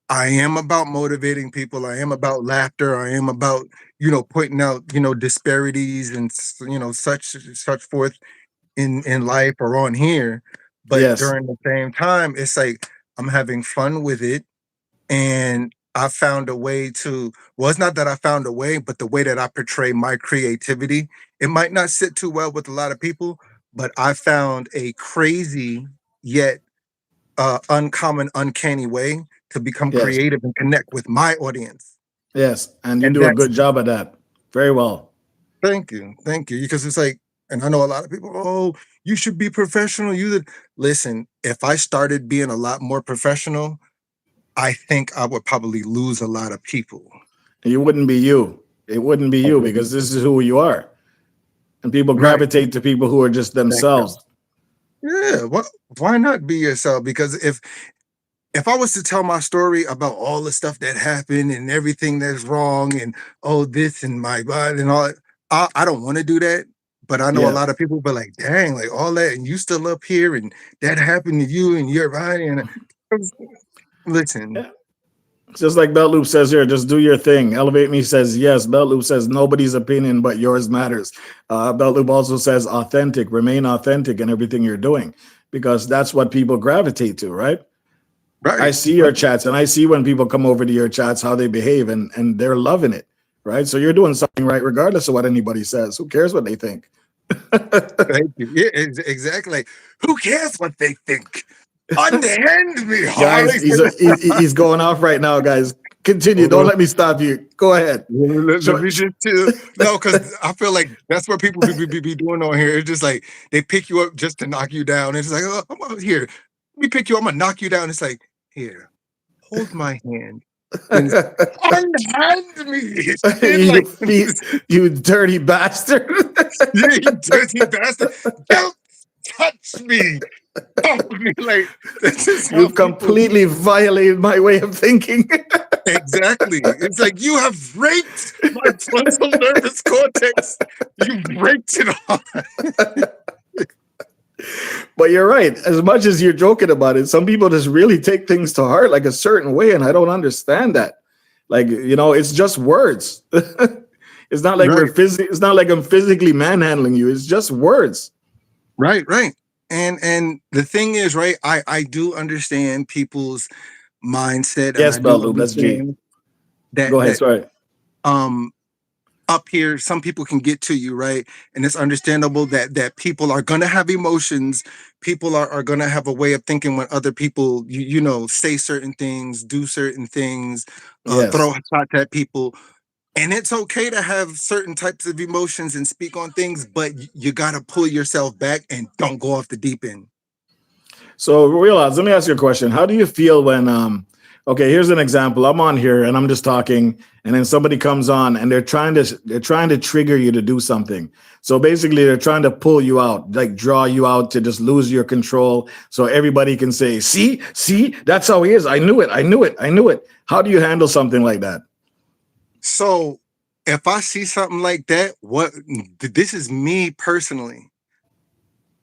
I am about motivating people. I am about laughter. I am about, pointing out, disparities and, such forth in life or on here. But during the same time, it's like I'm having fun with it. And I found a way to, well, it's not that I found a way, but the way that I portray my creativity, it might not sit too well with a lot of people, but I found a crazy yet uncommon, uncanny way to become creative and connect with my audience. Yes, and you do a good job at that. Very well. Thank you. Because it's like, and I know a lot of people, oh, you should be professional. Listen, if I started being a lot more professional, I think I would probably lose a lot of people. You wouldn't be you. It wouldn't be you, because this is who you are. And people gravitate to people who are just themselves. Yeah, well, why not be yourself? Because if I was to tell my story about all the stuff that happened and everything that's wrong and this and my body and all, I don't want to do that. But I know a lot of people be like, dang, like all that, and you still up here, and that happened to you, and you're right. And listen, Just like Belt Loop says here, just do your thing. Elevate Me says yes. Belt Loop says nobody's opinion but yours matters. Belt Loop also says authentic, remain authentic in everything you're doing, because that's what people gravitate to, right? I Right. see your chats and I see when people come over to your chats how they behave, and they're loving it, right? So you're doing something right regardless of what anybody says. Who cares what they think? Thank you. Yeah, exactly. Like, who cares what they think? Unhand me, Guys, Harley. he's going off right now, guys. Continue. Hold Don't on. let me stop you. Go ahead. Let So, me just no, because I feel like that's what people be doing on here. It's just like they pick you up just to knock you down. It's like, oh, I'm out here. Let me pick you up. I'm gonna knock you down. It's like, here, hold my hand. Then it's, unhand me. Shit, you like, you dirty bastard. yeah, you dirty bastard. Don't touch me. Fuck me. Like, this is how You've people. completely violated my way of thinking. Exactly. It's like you have raped my frontal nervous cortex. You raped it all. But you're right. As much as you're joking about it, some people just really take things to heart like a certain way, and I don't understand that. Like, it's just words. It's not like Right, it's not like I'm physically manhandling you. It's just words. right. And the thing is, right, I do understand people's mindset, and Yes, I do Belt Loop. That's G. understand that Go ahead. Sorry. um up here some people can get to you, right? And it's understandable that people are gonna have emotions. People are gonna have a way of thinking when other people say certain things, do certain things, throw Yes. shots at people. And it's okay to have certain types of emotions and speak on things, but you got to pull yourself back and don't go off the deep end. So realize, let me ask you a question. How do you feel when okay, here's an example. I'm on here and I'm just talking, and then somebody comes on and they're trying to trigger you to do something. So basically they're trying to pull you out, like draw you out to just lose your control so everybody can say, see, that's how he is. I knew it. How do you handle something like that? So if I see something like that, this is me personally.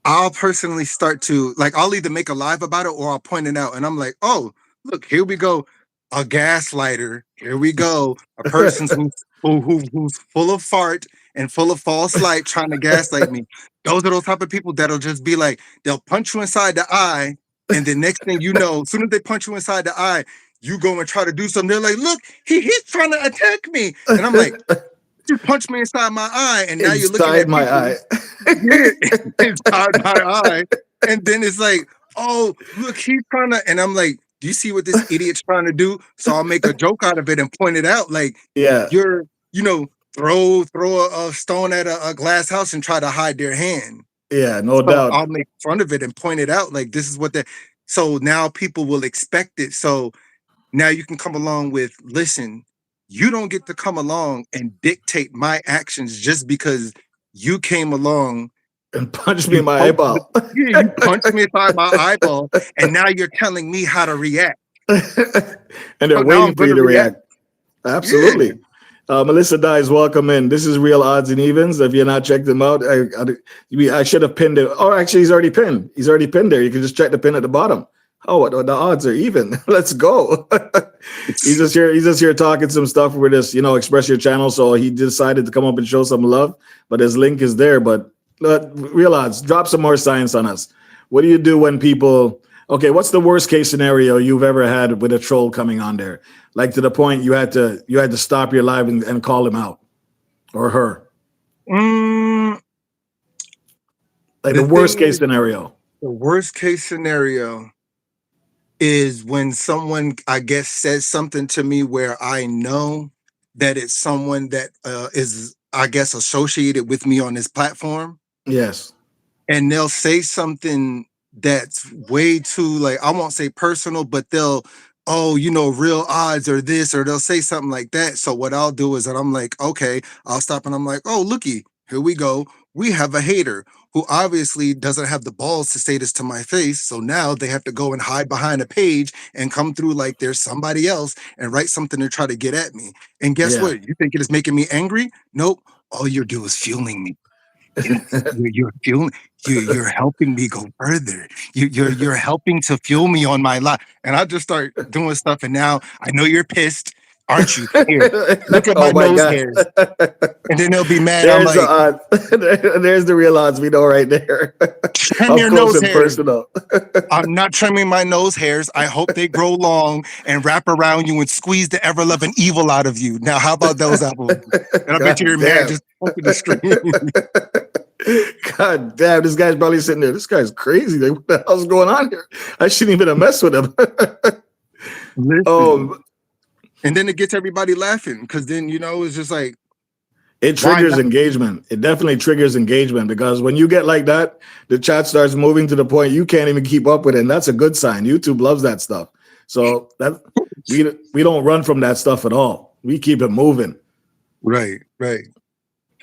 I'll personally start to like I'll either make a live about it or I'll point it out and I'm like, oh, look, here we go. A gaslighter. Here we go. A person who's full of fart and full of false light trying to gaslight me. Those are those type of people that'll just be like, they'll punch you inside the eye, and the next thing you know, as soon as they punch you inside the eye, you go and try to do something. They're like, look, he's trying to attack me. And I'm like, you punched me inside my eye, and now you're looking Inside at my people. eye. Yeah, inside my eye. And then it's like, oh, look, he's trying to, and I'm like, do you see what this idiot's trying to do? So I'll make a joke out of it and point it out. Like, Yeah, you're, throw a stone at a glass house and try to hide their hand. yeah, no So doubt. I'll make fun of it and point it out. Like, this is what that. So now people will expect it. So now you can come along with, listen, you don't get to come along and dictate my actions just because you came along. And punch me You in my poked the, eyeball. yeah, you punched me inside my eyeball, and now you're telling me how to react. And they're So now waiting I'm for you gonna to react. react. Yeah. Absolutely. Melissa Dies, welcome in. This is Real Odds and Evens. If you're not checked him out, I should have pinned it. Oh, actually, he's already pinned. He's already pinned there. You can just check the pin at the bottom. Oh, the odds are even. Let's go. He's just here. He's just here talking some stuff. We're just, express your channel. So he decided to come up and show some love. But his link is there. But Real Odds, drop some more science on us. What do you do when people? Okay, what's the worst case scenario you've ever had with a troll coming on there? Like to the point you had to stop your live and call him out or her. Mm, Like the the worst thing case is, scenario. the worst case scenario is when someone, I guess, says something to me where I know that it's someone that is, I guess, associated with me on this platform, Yes. and they'll say something that's way too, like, I won't say personal, but they'll, oh, real odds or this, or they'll say something like that. So what I'll do is that I'm like, okay, I'll stop and I'm like, oh, looky, here we go. We have a hater who obviously doesn't have the balls to say this to my face. So now they have to go and hide behind a page and come through like there's somebody else and write something to try to get at me. And guess Yeah. what? You think it is making me angry? Nope. All you're doing is fueling me. You're fueling. You're helping me go further. You're helping to fuel me on my life. And I just start doing stuff. And now I know you're pissed, aren't you? Here, look at my Oh my nose God. hairs. And then they'll be mad. I'm There's the like, odds. There's the real odds we know right there. trim Up your close nose and hairs. personal. I'm not trimming my nose hairs. I hope they grow long and wrap around you and squeeze the ever loving evil out of you. Now, how about those apples? And I bet you God you're mad damn. just open the screen. God damn, this guy's probably sitting there. This guy's crazy. Like, what the hell's going on here? I shouldn't even have messed with him. Listen. Oh, And then it gets everybody laughing because then, it's just like, it why triggers not? engagement. It definitely triggers engagement because when you get like that, the chat starts moving to the point you can't even keep up with it. And that's a good sign. YouTube loves that stuff. So that we don't run from that stuff at all. We keep it moving. Right.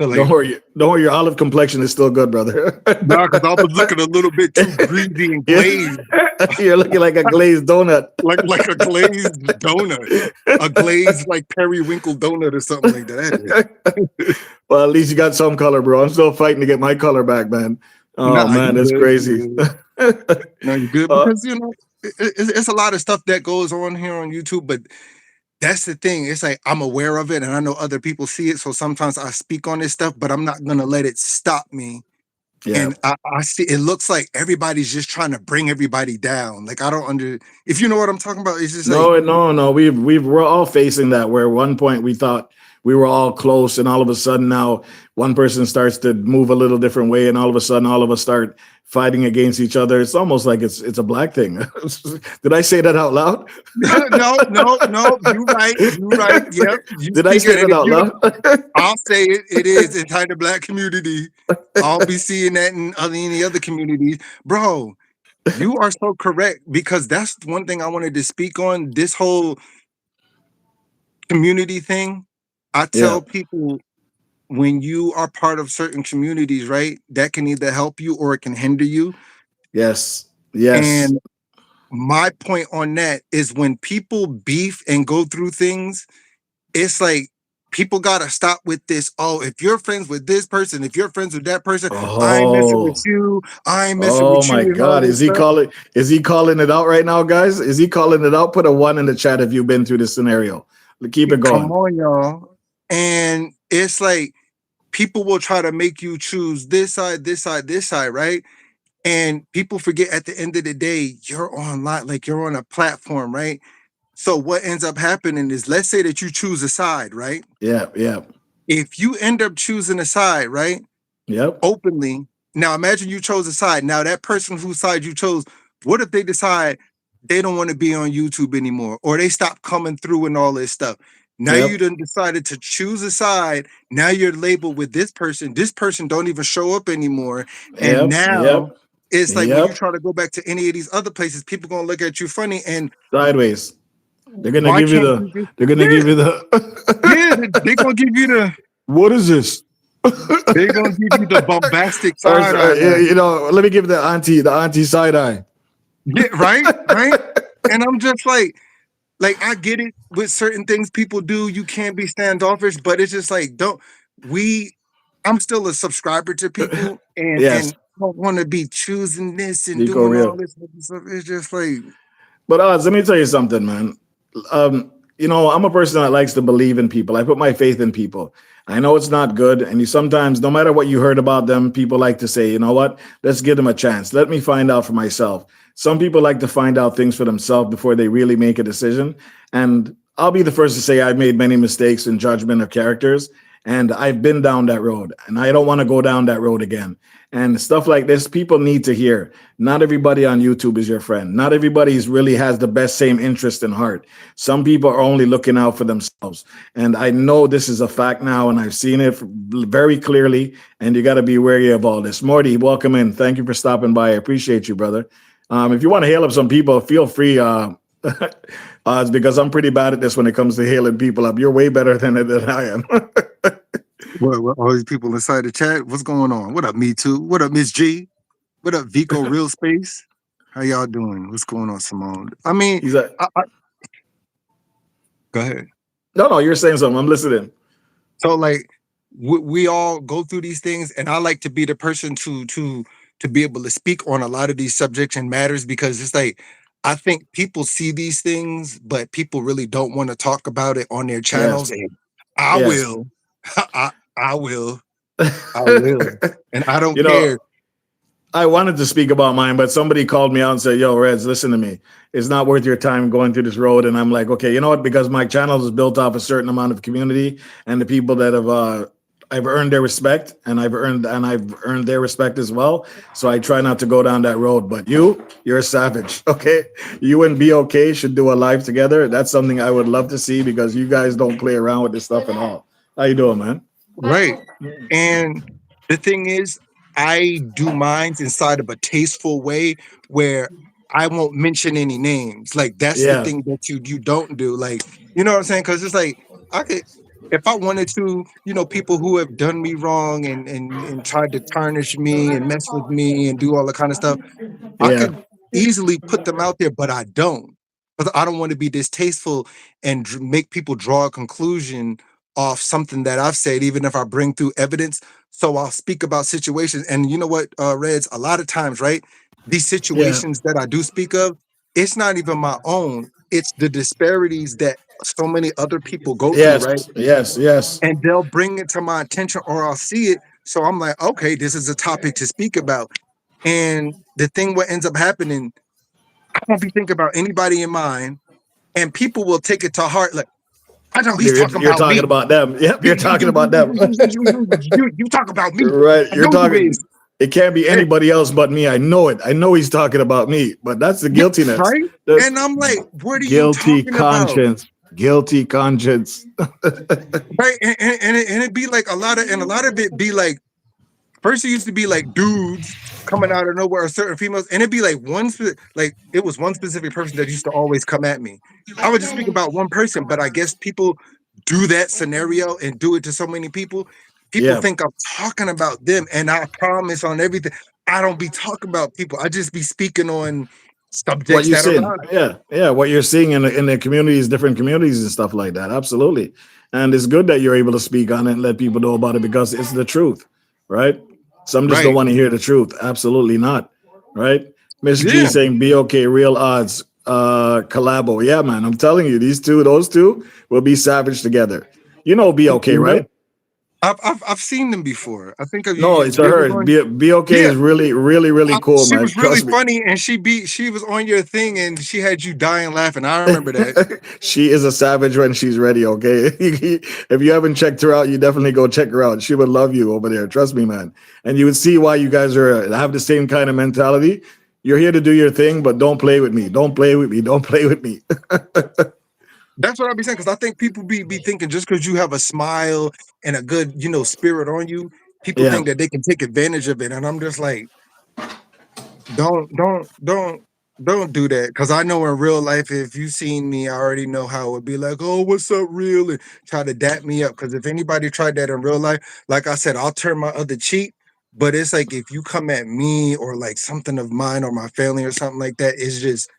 So like, Don't worry, your olive complexion is still good, brother. nah, because I was looking a little bit too greasy and glazed. You're looking like a glazed donut. like a glazed donut. A glazed like periwinkle donut or something like that. Well, at least you got some color, bro. I'm still fighting to get my color back, man. Oh Nah, man, you that's good. crazy. No, you're good because it's a lot of stuff that goes on here on YouTube, but that's the thing. It's like I'm aware of it and I know other people see it. So sometimes I speak on this stuff, but I'm not gonna let it stop me. Yeah. And I see it looks like everybody's just trying to bring everybody down. Like I don't if you know what I'm talking about, it's just like No. We're all facing that where at one point we thought we were all close, and all of a sudden now one person starts to move a little different way, and all of a sudden all of us start fighting against each other. It's almost like it's a black thing. Did I say that out loud? no, you're right. Yep. Did I say that out loud? I'll say it. It is inside the black community. I'll be seeing that in any other communities. Bro, you are so correct because that's one thing I wanted to speak on. This whole community thing. I tell people when you are part of certain communities, right, that can either help you or it can hinder you. Yes. And my point on that is when people beef and go through things, it's like people gotta stop with this. Oh, if you're friends with this person, if you're friends with that person, I ain't messing with you. I ain't messing with Oh you. my And all God. this stuff. Is he calling it out right now, guys? Is he calling it out? Put a 1 in the chat if you've been through this scenario. Keep it Come going. on, y'all. And it's like people will try to make you choose this side, right? And people forget at the end of the day, you're online, like you're on a platform, right? So what ends up happening is let's say that you choose a side, right? Yeah. If you end up choosing a side, right? Yep. Openly. Now imagine you chose a side. Now that person whose side you chose, what if they decide they don't want to be on YouTube anymore or they stop coming through and all this stuff? Now you done decided to choose a side. Now you're labeled with this person. This person don't even show up anymore. And now it's like when you try to go back to any of these other places, people gonna look at you funny and Sideways. They're gonna why give you can't the. you just They're gonna give you the. they gonna give you the What is this? they're gonna give you the bombastic side eye. Let me give the auntie side eye. Yeah, right. And I'm just like I get it with certain things people do. You can't be standoffish, but it's just like I'm still a subscriber to people, and Yes. I don't want to be choosing this and Nico doing all real. this stuff. It's just like, But let me tell you something, man. I'm a person that likes to believe in people. I put my faith in people. I know it's not good, and you sometimes, no matter what you heard about them, people like to say, you know what? Let's give them a chance. Let me find out for myself. Some people like to find out things for themselves before they really make a decision. And I'll be the first to say I've made many mistakes in judgment of characters, and I've been down that road, and I don't want to go down that road again. And stuff like this, people need to hear. Not everybody on YouTube is your friend. Not everybody really has the best same interest in heart. Some people are only looking out for themselves. And I know this is a fact now, and I've seen it very clearly. And you got to be wary of all this. Morty, welcome in. Thank you for stopping by. I appreciate you, brother. If you want to hail up some people, feel free. It's because I'm pretty bad at this when it comes to hailing people up. You're way better than I am. what all these people inside the chat? What's going on? What up, Me Too? What up, Miss G? What up, Vico Real Space? How y'all doing? What's going on, Simone? I mean, He's like, go ahead. No, you're saying something. I'm listening. So, like, we all go through these things, and I like to be the person to be able to speak on a lot of these subjects and matters, because it's like I think people see these things, but people really don't want to talk about it on their Yes. channels. And I Yes. will, I will, I will, and I don't You know, care. I wanted to speak about mine, but somebody called me out and said, "Yo, Reds, listen to me. It's not worth your time going through this road." And I'm like, "Okay, you know what? Because my channel is built off a certain amount of community and the people that have I've earned their respect, and I've earned their respect as well. So I try not to go down that road. But you're a savage. Okay, you and BOK should do a live together. That's something I would love to see because you guys don't play around with this stuff at all. How you doing, man? Right. And the thing is, I do mines inside of a tasteful way where I won't mention any names. Like that's the Yeah, thing that you don't do. Like, you know what I'm saying? Because it's like I could, if I wanted to, people who have done me wrong and tried to tarnish me and mess with me and do all the kind of stuff, I yeah, could easily put them out there, but I don't, because I don't want to be distasteful and make people draw a conclusion off something that I've said, even if I bring through evidence. So I'll speak about situations. And you know what, Reds, a lot of times, right? These yeah. situations that I do speak of, it's not even my own. It's the disparities that so many other people go through, Yes, right? yes, yes. And they'll bring it to my attention or I'll see it. So I'm like, okay, this is a topic to speak about. And the thing what ends up happening, I don't be thinking about anybody in mind, and people will take it to heart. Like, I know he's talking You're about talking me. about them. Yep, You you're you talking you about them. you talk about me. Right. I You're know you is. talking. It can't be Eh, anybody else but me. I know it. I know he's talking about me. But that's the yeah, guiltiness. right. The And I'm like, what are you guilty talking about? conscience. Guilty conscience. Right. And it be like a lot of it be like, first, it used to be like dudes coming out of nowhere, or certain females, and it'd be like like it was one specific person that used to always come at me. I would just speak about one person, but I guess people do that scenario and do it to so many people. People Yeah. think I'm talking about them, and I promise on everything, I don't be talking about people. I just be speaking on What subjects you that are seeing? around. Yeah, yeah. What you're seeing in the communities, different communities and stuff like that. Absolutely. And it's good that you're able to speak on it and let people know about it because it's the truth, right? Some just don't Right. want to hear the truth. Absolutely not, right? Miss G Yeah. saying be okay, real odds, collabo. Yeah, man. I'm telling you, those two will be savage together. You know, be okay, Yeah. right? I've seen them before. I think No, it's a they was her. on. Be okay Yeah. is really, really, really cool, She man. was really Trust me. funny, and she was on your thing, and she had you dying laughing. I remember that. She is a savage when she's ready. Okay, if you haven't checked her out, you definitely go check her out. She would love you over there. Trust me, man. And you would see why you guys are have the same kind of mentality. You're here to do your thing, but don't play with me. Don't play with me. Don't play with me. That's what I be saying, because I think people be thinking just because you have a smile and a good spirit on you, people Yeah. think that they can take advantage of it, and I'm just like, don't don't do that, because I know in real life, if you seen me, I already know how it would be like, oh, what's up, real, and try to dap me up. Because if anybody tried that in real life, like I said, I'll turn my other cheek. But it's like if you come at me or like something of mine or my family or something like that, it's just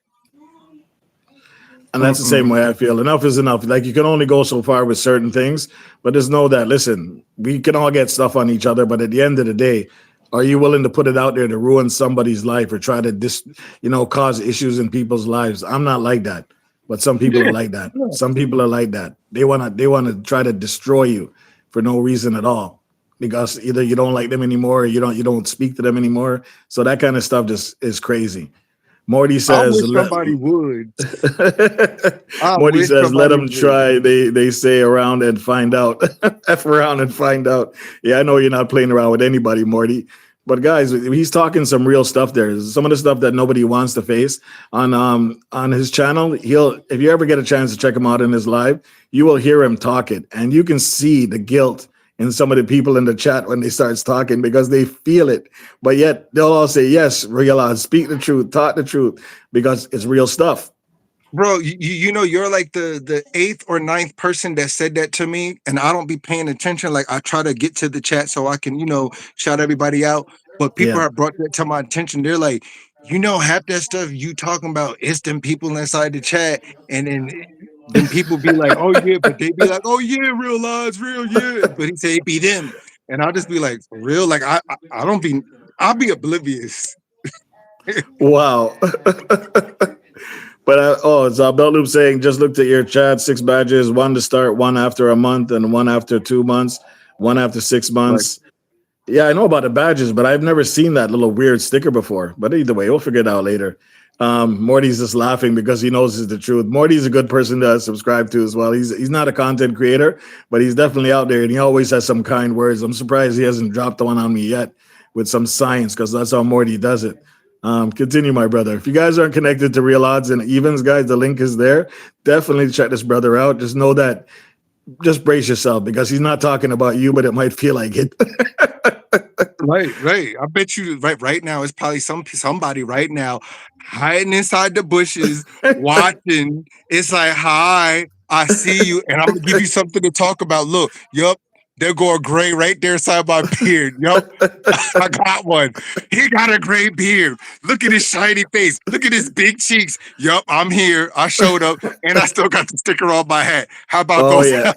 And that's the mm-mm. same way I feel. Enough is enough. Like you can only go so far with certain things, but just know that listen, we can all get stuff on each other, but at the end of the day, are you willing to put it out there to ruin somebody's life or try to cause issues in people's lives? I'm not like that, but some people are Yeah, like that. yeah. Some people are like that. They want to try to destroy you for no reason at all because either you don't like them anymore or you don't speak to them anymore. So that kind of stuff just is crazy. Morty I says, wish somebody would. I Morty wish says, let somebody them would. try. They say around and find out. F around and find out. Yeah, I know you're not playing around with anybody, Morty. But guys, he's talking some real stuff there. Some of the stuff that nobody wants to face on his channel. He'll if you ever get a chance to check him out in his live, you will hear him talk it, and you can see the guilt in some of the people in the chat when they starts talking because they feel it. But yet they'll all say, yes, realize, speak the truth, talk the truth, because it's real stuff. Bro, you're like the eighth or ninth person that said that to me, and I don't be paying attention. Like I try to get to the chat so I can, shout everybody out. But people Yeah. have brought that to my attention. They're like, half that stuff you talking about, it's them people inside the chat, and then then people be like, "Oh yeah," but they be like, "Oh yeah, real lives, real yeah." But he say it be them, and I'll just be like, "For real?" Like I don't be, I'll be oblivious. Wow. But it's Belt Loop saying just looked at your chat. 6 badges, one to start, one after a month, and one after 2 months, one after six Like, months. Yeah, I know about the badges, but I've never seen that little weird sticker before. But either way, we'll figure it out later. Morty's just laughing because he knows it's the truth. Morty's a good person to subscribe to as well. He's not a content creator, but he's definitely out there, and he always has some kind words. I'm surprised he hasn't dropped the one on me yet with some science, because that's how Morty does it. Continue, my brother. If you guys aren't connected to Real Odds and Evens, guys, the link is there. Definitely check this brother out. Just know that, just brace yourself, because he's not talking about you, but it might feel like it. right, right. I bet you right now it's probably somebody right now hiding inside the bushes watching. It's like, hi, I see you, and I'm gonna give you something to talk about. Look, yup, there go a gray right there inside my beard. Yup, I got one. He got a gray beard. Look at his shiny face. Look at his big cheeks. Yup, I'm here. I showed up, and I still got the sticker on my hat. How about Oh those? yeah,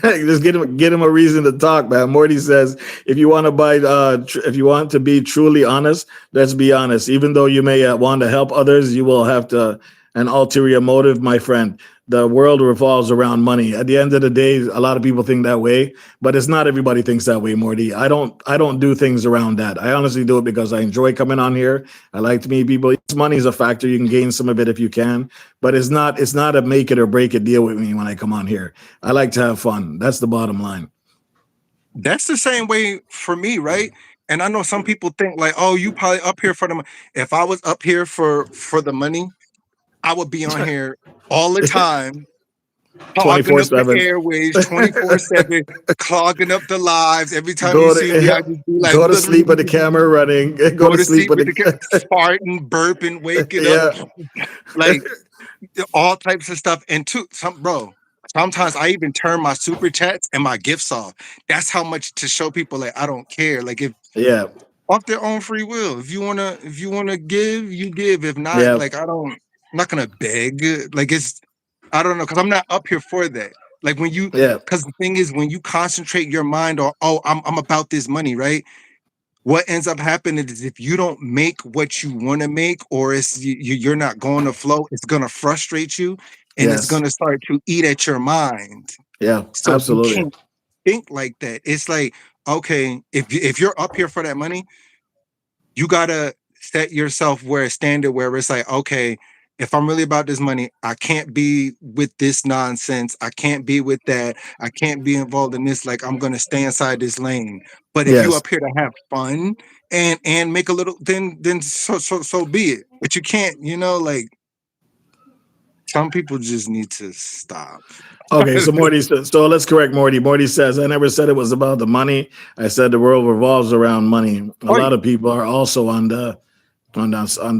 just get him a reason to talk, man. Morty says, if you want to if you want to be truly honest, let's be honest. Even though you may want to help others, you will have to an ulterior motive, my friend. The world revolves around money. At the end of the day, a lot of people think that way, but it's not everybody thinks that way, Morty. I don't do things around that. I honestly do it because I enjoy coming on here. I like to meet people. Yes, money is a factor. You can gain some of it if you can, but it's not a make it or break it deal with me when I come on here. I like to have fun. That's the bottom line. That's the same way for me, right? And I know some people think like, "Oh, you probably up here for the money." If I was up here for the money, I would be on here all the time, clogging up the 24/7. airways 24/7, clogging up the lives. Every time you Go see me, I to just be like, go to sleep with the camera running. Go go to to sleep sleep with with the the farting, burping, waking up, yeah. like all types of stuff. And bro, sometimes I even turn my super chats and my gifts off. That's how much to show people like I don't care. Like if Yeah. off their own free will. If you wanna give, you give. If not, Yeah. like I'm not gonna beg. Like it's I don't know, because I'm not up here for that. Like Yeah. because the thing is when you concentrate your mind on, oh, I'm about this money, right? What ends up happening is if you don't make what you want to make, or you're not going to flow, it's gonna frustrate you, and it's Yes. gonna start to eat at your mind. Yeah. So you Absolutely. can't think like that. It's like, okay, if you're up here for that money, you gotta set yourself where a standard where it's like, okay, if I'm really about this money, I can't be with this nonsense. I can't be with that. I can't be involved in this. Like I'm gonna stay inside this lane. But if you Yes. up here to have fun and make a little, then so be it. But you can't, like some people just need to stop. Okay, so Morty, so let's correct Morty. Morty says, I never said it was about the money. I said the world revolves around money. A Right. lot of people are also on the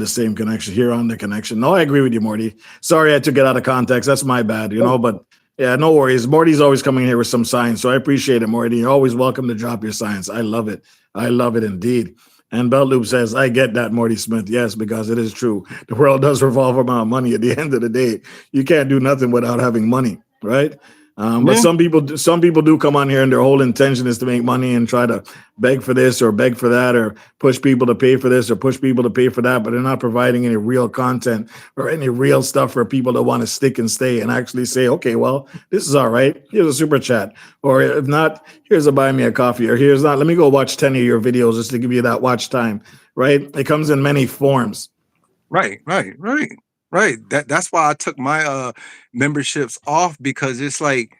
same connection here on the connection. No, I agree with you, Morty. Sorry, I took it out of context. That's my bad, but yeah, no worries. Morty's always coming here with some science, so I appreciate it, Morty. You're always welcome to drop your science. I love it. I love it indeed. And Belt Loop says, I get that, Morty Smith. Yes, because it is true. The world does revolve around money at the end of the day. You can't do nothing without having money, right? But Yeah. some people do come on here and their whole intention is to make money and try to beg for this or beg for that or push people to pay for this or push people to pay for that, but they're not providing any real content or any real stuff for people that want to stick and stay and actually say, okay, well, this is all right. Here's a super chat. Or if not, here's a buy me a coffee. Or here's not, let me go watch 10 of your videos just to give you that watch time, right? It comes in many forms. Right, right, right, right. That's why I took my memberships off, because it's like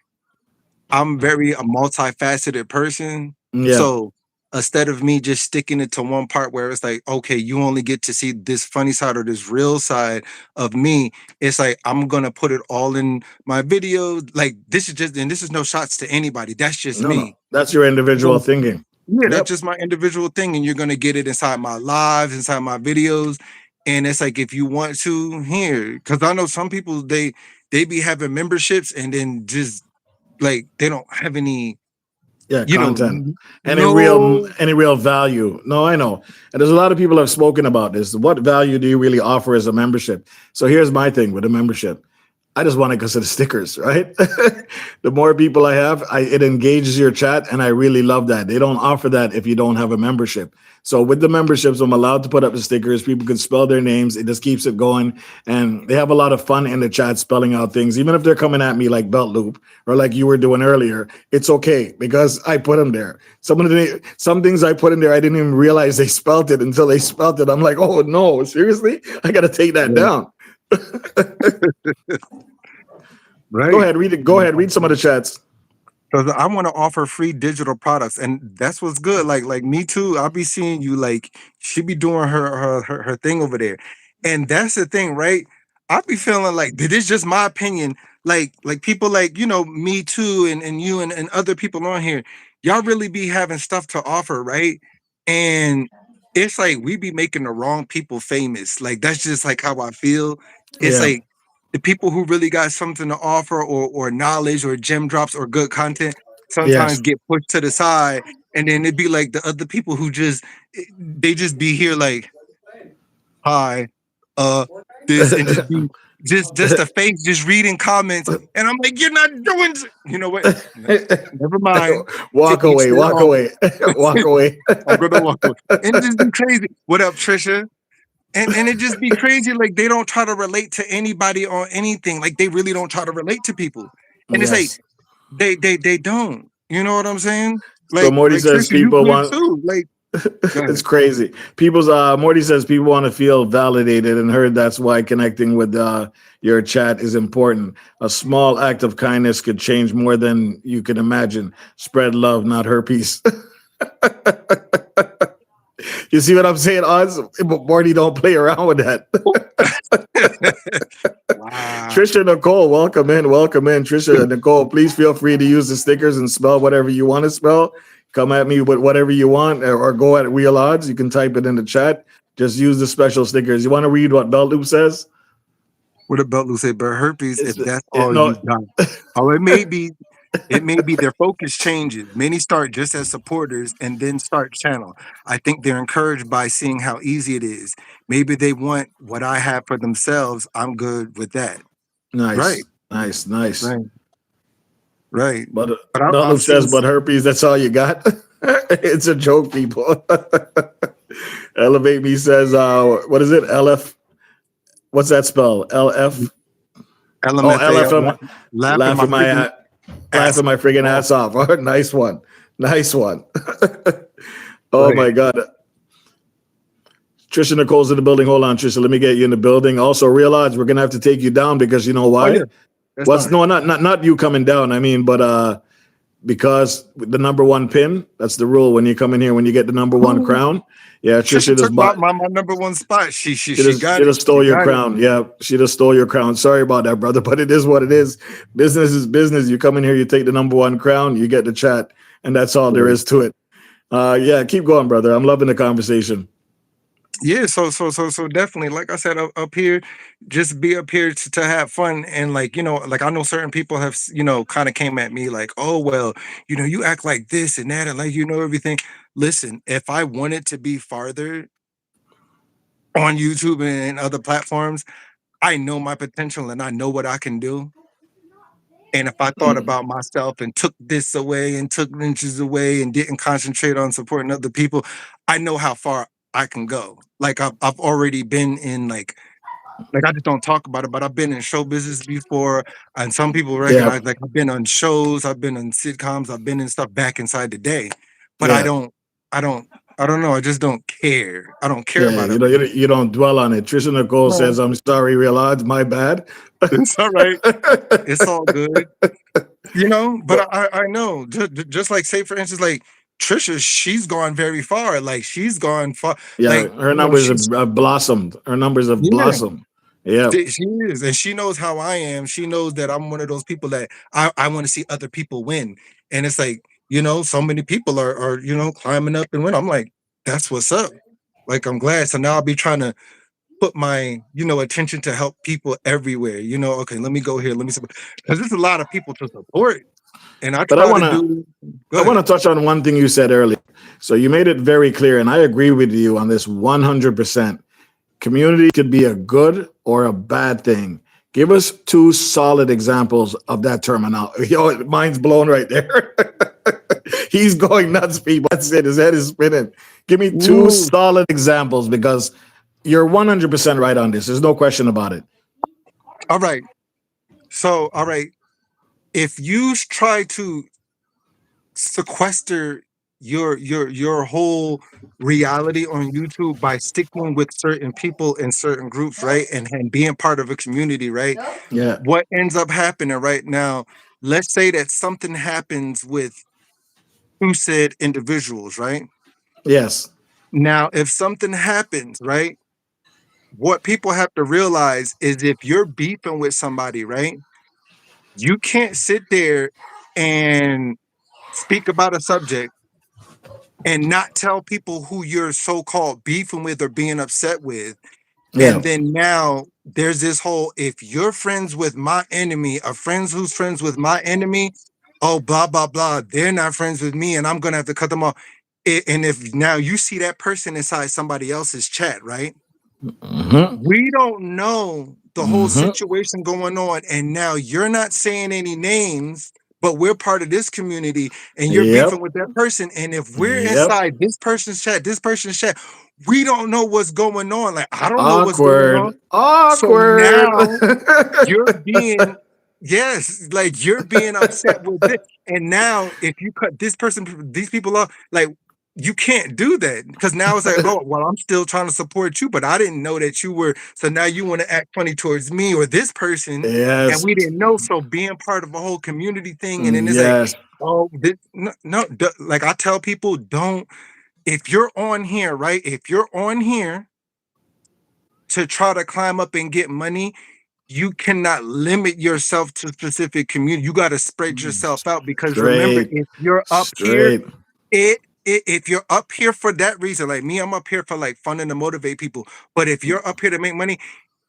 I'm very a multifaceted person. Yeah. So instead of me just sticking it to one part where it's like, okay, you only get to see this funny side or this real side of me, it's like I'm gonna put it all in my video. Like this is no shots to anybody. That's just No, no. me. That's your You're individual gonna thinking. Yeah, that's Yep. just my individual thing, and you're gonna get it inside my lives, inside my videos. And it's like if you want to here, because I know some people they be having memberships and then just like they don't have any, Yeah, you know, content. Any real no. any real value. No, I know. And there's a lot of people have spoken about this. What value do you really offer as a membership? So here's my thing with a membership. I just want it because of the stickers, right? The more people I have, it engages your chat, and I really love that. They don't offer that if you don't have a membership. So with the memberships, I'm allowed to put up the stickers. People can spell their names. It just keeps it going, and they have a lot of fun in the chat spelling out things. Even if they're coming at me like belt loop or like you were doing earlier, it's okay because I put them there. Some things I put in there, I didn't even realize they spelt it until they spelt it. I'm like, oh no, seriously? I got to take that Yeah. down. Go Right. ahead, read it. Go ahead, read some of the chats. Because I want to offer free digital products, and that's what's good. Like me too. I'll be seeing you. Like she be doing her thing over there, and that's the thing, right? I be feeling like that is just my opinion. Like people like me too, and you and other people on here. Y'all really be having stuff to offer, right? And it's like we be making the wrong people famous. Like that's just like how I feel. It's Yeah. like the people who really got something to offer or knowledge or gem drops or good content sometimes Yes. get pushed to the side, and then it'd be like the other people who they just be here like, hi, uh this, and just be just the face just reading comments, and I'm like, you're not doing you know what, never mind, to Walk each away. their Walk own. away. Walk away. I'm gonna walk away and it just be crazy. What up, Trisha? And it just be crazy, like they don't try to relate to anybody on anything. Like they really don't try to relate to people. And it's like Yes. they don't. You know what I'm saying? So Morty Like says Trisha, you people good want. too. Like, go It's ahead. crazy. People's Morty says people want to feel validated and heard. That's why connecting with your chat is important. A small act of kindness could change more than you can imagine. Spread love, not herpes. You see what I'm saying, Oz? But Morty don't play around with that. Wow. Trisha Nicole, welcome in. Welcome in. Trisha Nicole, please feel free to use the stickers and spell whatever you want to spell. Come at me with whatever you want, or go at Real Odds. You can type it in the chat. Just use the special stickers. You want to read what Belt Loop says? What about Lucy? But herpes, It's if that's it, all no, you got. Oh, it may be their focus changes. Many start just as supporters and then start channel. I think they're encouraged by seeing how easy it is. Maybe they want what I have for themselves. I'm good with that. Right, nice, nice, nice. right, right. But But Belt I've Loop seen says, but herpes, that's all you got. It's a joke, people. Elevate Me says, what is it? LF. What's that spell? LF. Oh, LMFAO LFM. laughing my Laughing freaking my ass laughing my friggin' off. ass off. Oh, nice one. Nice one. Oh Right. my God. Trisha Nicole's in the building. Hold on, Trisha. Let me get you in the building. Also, Real Odds, we're gonna have to take you down because you know Oh yeah, why? that's What's fine. no, not you coming down. I mean, but because the number one pin, that's the rule when you come in here, when you get the number one Oh, crown. Yeah, Trisha Trisha took just bought my number one spot. she just Got she it. just She stole your got it. crown. Yeah, she just stole your crown. Sorry about that, brother, but it is what it is. Business is business. You come in here, you take the number one crown, you get the chat, and that's all there Right. is to it. Yeah, keep going, brother. I'm loving the conversation. Yeah, so definitely, like I said, up here, just be up here to have fun, and like like I know certain people have kind of came at me like, oh well, you act like this and that, and like everything. Listen, if I wanted to be farther on YouTube and other platforms, I know my potential and I know what I can do. And if I thought Mm, about myself and took this away and took inches away and didn't concentrate on supporting other people, I know how far I can go. Like I've already been in like I just don't talk about it, but I've been in show business before, and some people yeah, recognize like I've been on shows, I've been on sitcoms, I've been in stuff back inside the day, but yeah, I don't, I don't know, I just don't care. I don't care yeah. about You it. know, you don't dwell on it. Trisha Nicole No, says, "I'm sorry, Real Odds. My bad." it's all right. It's all good. But But I know, just like say for instance, like Trisha, she's gone very far. Like she's gone far. yeah, Like her numbers she's have blossomed. Her numbers have yeah. blossomed. Yeah, She is, and she knows how I am. She knows that I'm one of those people that I want to see other people win. And it's like, so many people are climbing up and win. I'm like, that's what's up. Like I'm glad. So now I'll be trying to put my, attention to help people everywhere. Okay, let me go here. Let me support because there's a lot of people to support. And I but try to do I go want to ahead. touch on one thing you said earlier. So you made it very clear, and I agree with you on this 100%. Community could be a good or a bad thing. Give us two solid examples of that terminology. Yo, mind's blown right there. He's going nuts, people. That's it. His head is spinning. Give me two Ooh. solid examples because you're 100% right on this. There's no question about it. All right. So, all right. If you try to sequester your whole reality on YouTube by sticking with certain people in certain groups, right? And being part of a community, right? Yeah. What ends up happening right now, let's say that something happens with two said individuals, right? Yes. Now, if something happens, right? What people have to realize is if you're beefing with somebody, right? You can't sit there and speak about a subject and not tell people who you're so-called beefing with or being upset with. Yeah. And then now there's this whole if you're friends with my enemy, a friends who's friends with my enemy, oh blah blah blah, they're not friends with me and I'm gonna have to cut them off. And if now you see that person inside somebody else's chat, right? Mm-hmm. We don't know the whole Mm-hmm. situation going on, and now you're not saying any names, but we're part of this community, and you're beefing Yep. with that person. And if we're Yep. inside this person's chat, we don't know what's going on. Like, I don't know what's going on. Awkward. So Awkward. now you're being yes, like you're being upset with this. And now if you cut this person, these people off, like you can't do that because now it's like, oh, well, I'm still trying to support you, but I didn't know that you were. So now you want to act funny towards me or this person, and Yes. we didn't know. So being part of a whole community thing, and then it's like, Yes. oh, this, no, no, like I tell people, don't. If you're on here, right? If you're on here to try to climb up and get money, you cannot limit yourself to specific community. You got to spread yourself out because remember, Straight. if you're up here, Straight. if you're up here for that reason, like me, I'm up here for like fun and to motivate people. But if you're up here to make money,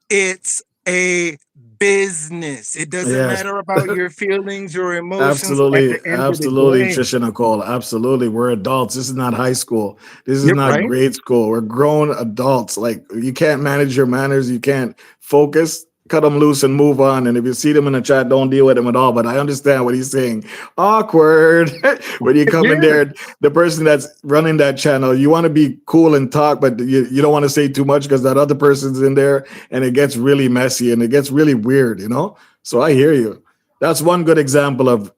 it's a business. It doesn't Yes. matter about your feelings, your emotions. At the Absolutely, end of the absolutely, day, Trisha Nicole. Absolutely. We're adults. This is not high school. This is yep, not right. grade school. We're grown adults. Like you can't manage your manners. You can't focus. Cut them loose and move on. And if you see them in the chat, don't deal with them at all. But I understand what he's saying. Awkward. When you come in Yeah, there, the person that's running that channel, you want to be cool and talk, but you don't want to say too much because that other person's in there and it gets really messy and it gets really weird, you know? So I hear you. That's one good example of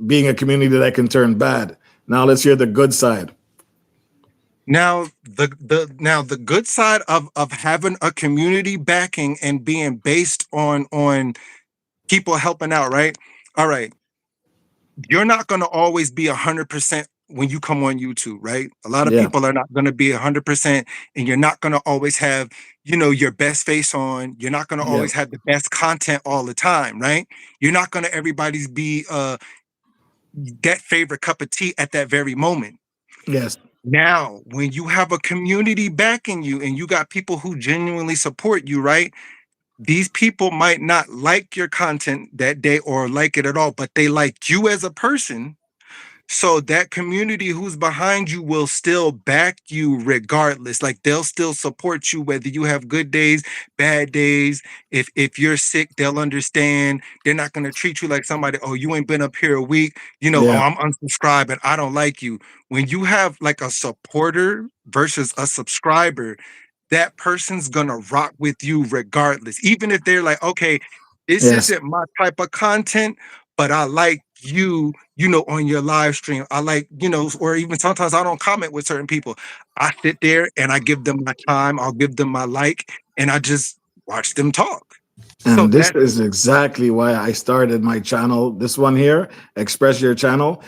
being a community that can turn bad. Now let's hear the good side. now the good side of having a community backing and being based on people helping out, right? All right, you're not going to always be 100% when you come on YouTube, right? A lot of Yeah. people are not going to be 100%, and you're not going to always have, your best face on. You're not going to Yeah. always have the best content all the time, right? You're not going to everybody's be that favorite cup of tea at that very moment. Yes. Now, when you have a community backing you and you got people who genuinely support you, right? These people might not like your content that day or like it at all, but they like you as a person. So that community who's behind you will still back you regardless. Like they'll still support you whether you have good days, bad days. If you're sick, they'll understand. They're not going to treat you like somebody, oh, you ain't been up here a week, oh, Yeah. I'm unsubscribed and I don't like you. When you have like a supporter versus a subscriber, that person's gonna rock with you regardless. Even if they're like, okay, this Yes. isn't my type of content, but I like you, on your live stream. I like, or even sometimes I don't comment with certain people. I sit there and I give them my time, I'll give them my like, and I just watch them talk. So And this that is exactly why I started my channel. This one here, Express Your Channel.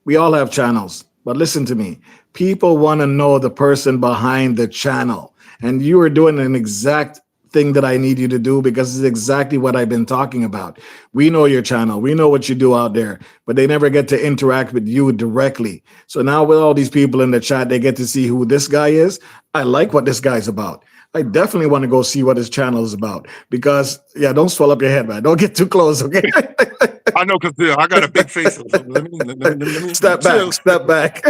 We all have channels, but listen to me. People want to know the person behind the channel. And you are doing an exact thing that I need you to do because it's exactly what I've been talking about. We know your channel. We know what you do out there, but they never get to interact with you directly. So now with all these people in the chat, they get to see who this guy is. I like what this guy's about. I definitely want to go see what his channel is about because, yeah, don't swell up your head, man. Don't get too close, okay? I know, because I got a big face. Let me Step back, chill. step back.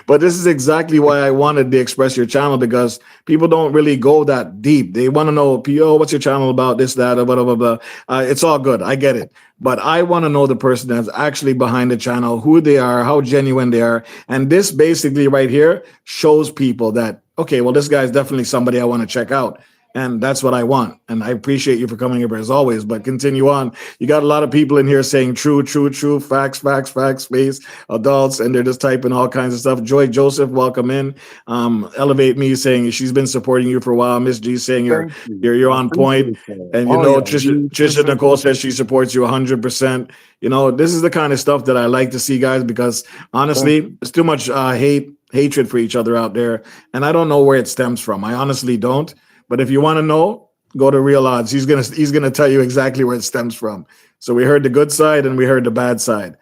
But this is exactly why I wanted to express your channel because people don't really go that deep. They want to know, "Yo, what's your channel about? This, that, blah, blah, blah, blah." It's all good. I get it. But I want to know the person that's actually behind the channel, who they are, how genuine they are. And this basically right here shows people that, okay, well, this guy's definitely somebody I want to check out. And that's what I want. And I appreciate you for coming here as always. But continue on. You got a lot of people in here saying true, true, true, facts, facts, facts, space, adults, and they're just typing all kinds of stuff. Joy Joseph, welcome in. Elevate Me saying she's been supporting you for a while. Miss G saying Thank you. you're I on point. appreciate that. And you Oh know, yeah, Trisha Nicole says she supports you 100%. You know, this is the kind of stuff that I like to see, guys, because thank honestly, you. there's too much hatred for each other out there. And I don't know where it stems from. I honestly don't. But if you want to know, go to Real Odds. He's gonna tell you exactly where it stems from. So we heard the good side and we heard the bad side.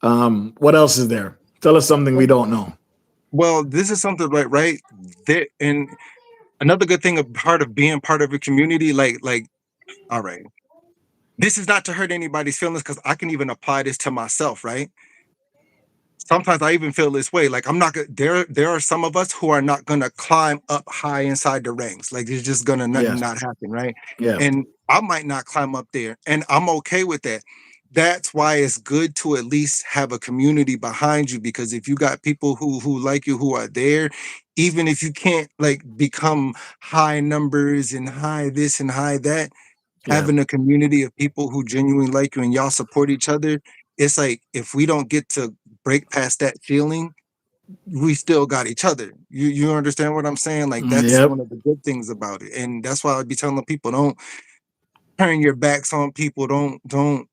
What else is there? Tell us something we don't know. Well, this is something right there, and another good thing, a part of being part of a community, like, all right, this is not to hurt anybody's feelings, because I can even apply this to myself, right? Sometimes I even feel this way. Like, I'm not gonna there are some of us who are not gonna climb up high inside the ranks. Like, it's just gonna Yes. not happen, right? Yeah. And I might not climb up there, and I'm okay with that. That's why it's good to at least have a community behind you, because if you got people who like you, who are there, even if you can't like become high numbers and high this and high that, Yeah. having a community of people who genuinely like you and y'all support each other, it's like, if we don't get to break past that feeling, we still got each other. You understand what I'm saying? Like, that's Yep. one of the good things about it. And that's why I'd be telling people, don't turn your backs on people. Don't,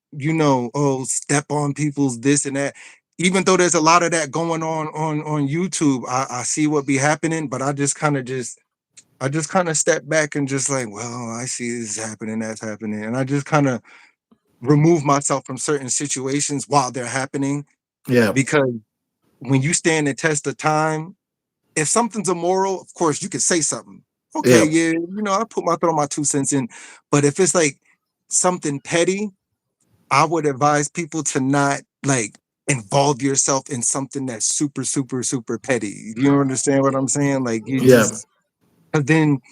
oh, step on people's this and that. Even though there's a lot of that going on YouTube, I see what be happening, but I just kind of step back and just like, well, I see this happening, that's happening. And I just kind of remove myself from certain situations while they're happening, Yeah. because when you stand the test of time, if something's immoral, of course you can say something. Okay, Yeah. yeah, I throw my 2 cents in. But if it's like something petty, I would advise people to not like involve yourself in something that's super, super, super petty. You understand what I'm saying? Like, you Yeah. just, because then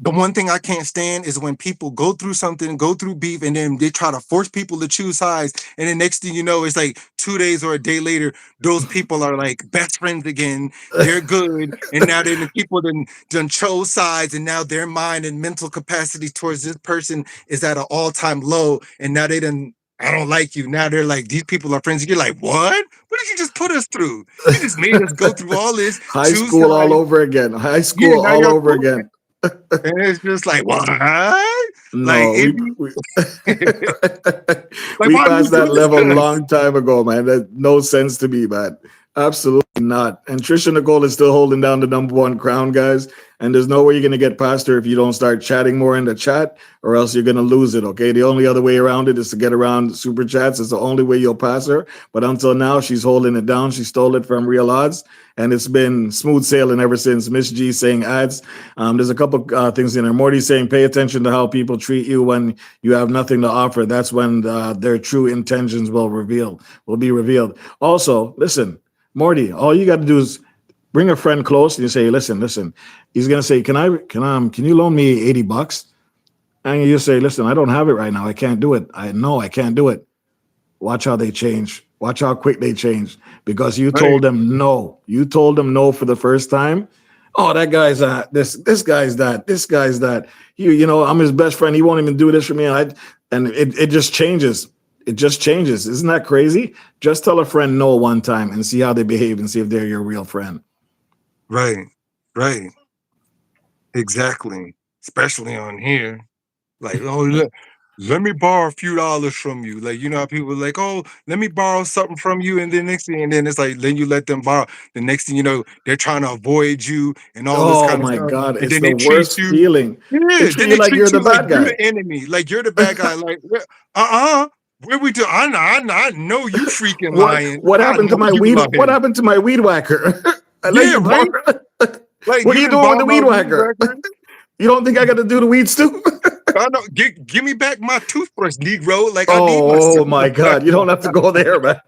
the one thing I can't stand is when people go through something, go through beef, and then they try to force people to choose sides. And then next thing you know, it's like 2 days or a day later, those people are like best friends again. They're good. And now then the people done chose sides, and now their mind and mental capacity towards this person is at an all-time low. And now I don't like you. Now they're like, these people are friends. You're like, what? What did you just put us through? You just made us go through all this, High choose school all sides. over again. High Yeah, school now all you're over cool. again. And it's just like, what? Like, No, it we like, we why do you passed do that this level a to us? long time ago, man. That no sense to me, man. Absolutely not. And Trisha Nicole is still holding down the number one crown, guys. And there's no way you're gonna get past her if you don't start chatting more in the chat, or else you're gonna lose it. Okay. The only other way around it is to get around super chats. It's the only way you'll pass her. But until now, she's holding it down. She stole it from Real Odds, and it's been smooth sailing ever since. Miss G saying ads. There's a couple things in there. Morty saying pay attention to how people treat you when you have nothing to offer. That's when their true intentions will be revealed. Also, listen, Morty, all you got to do is bring a friend close and you say, listen. He's gonna say, can you loan me $80? And you say, listen, I don't have it right now. I can't do it. I know I can't do it. Watch how they change. Watch how quick they change because you Right, told them no. You told them no for the first time. Oh, that guy's this guy's that. This guy's that. I'm his best friend. He won't even do this for me. And it just changes. It just changes. Isn't that crazy? Just tell a friend no one time and see how they behave and see if they're your real friend. right, right. Exactly. Especially on here. Like, oh, let me borrow a few dollars from you. Like, how people are like, oh, let me borrow something from you. And then next thing, and then it's like, then you let them borrow. The next thing you know, they're trying to avoid you and all this Oh kind of my stuff. God, And it's then the they treat worst you, feeling. They yeah, treat then you they like treat you're the you like bad you're guy. the enemy. Like, you're the bad guy. Like, uh-uh. Where we do? I know you freaking What lying. what I happened to know my you weed? What lying. happened to my weed whacker? I let Yeah, you right. borrow. Like What are you you done doing with bought the my weed weed whacker? whacker. You don't think I got to do the weeds too? I know. Give me back my toothbrush, Negro. Like I need my Oh stuff my back. God! You don't have to go there, man.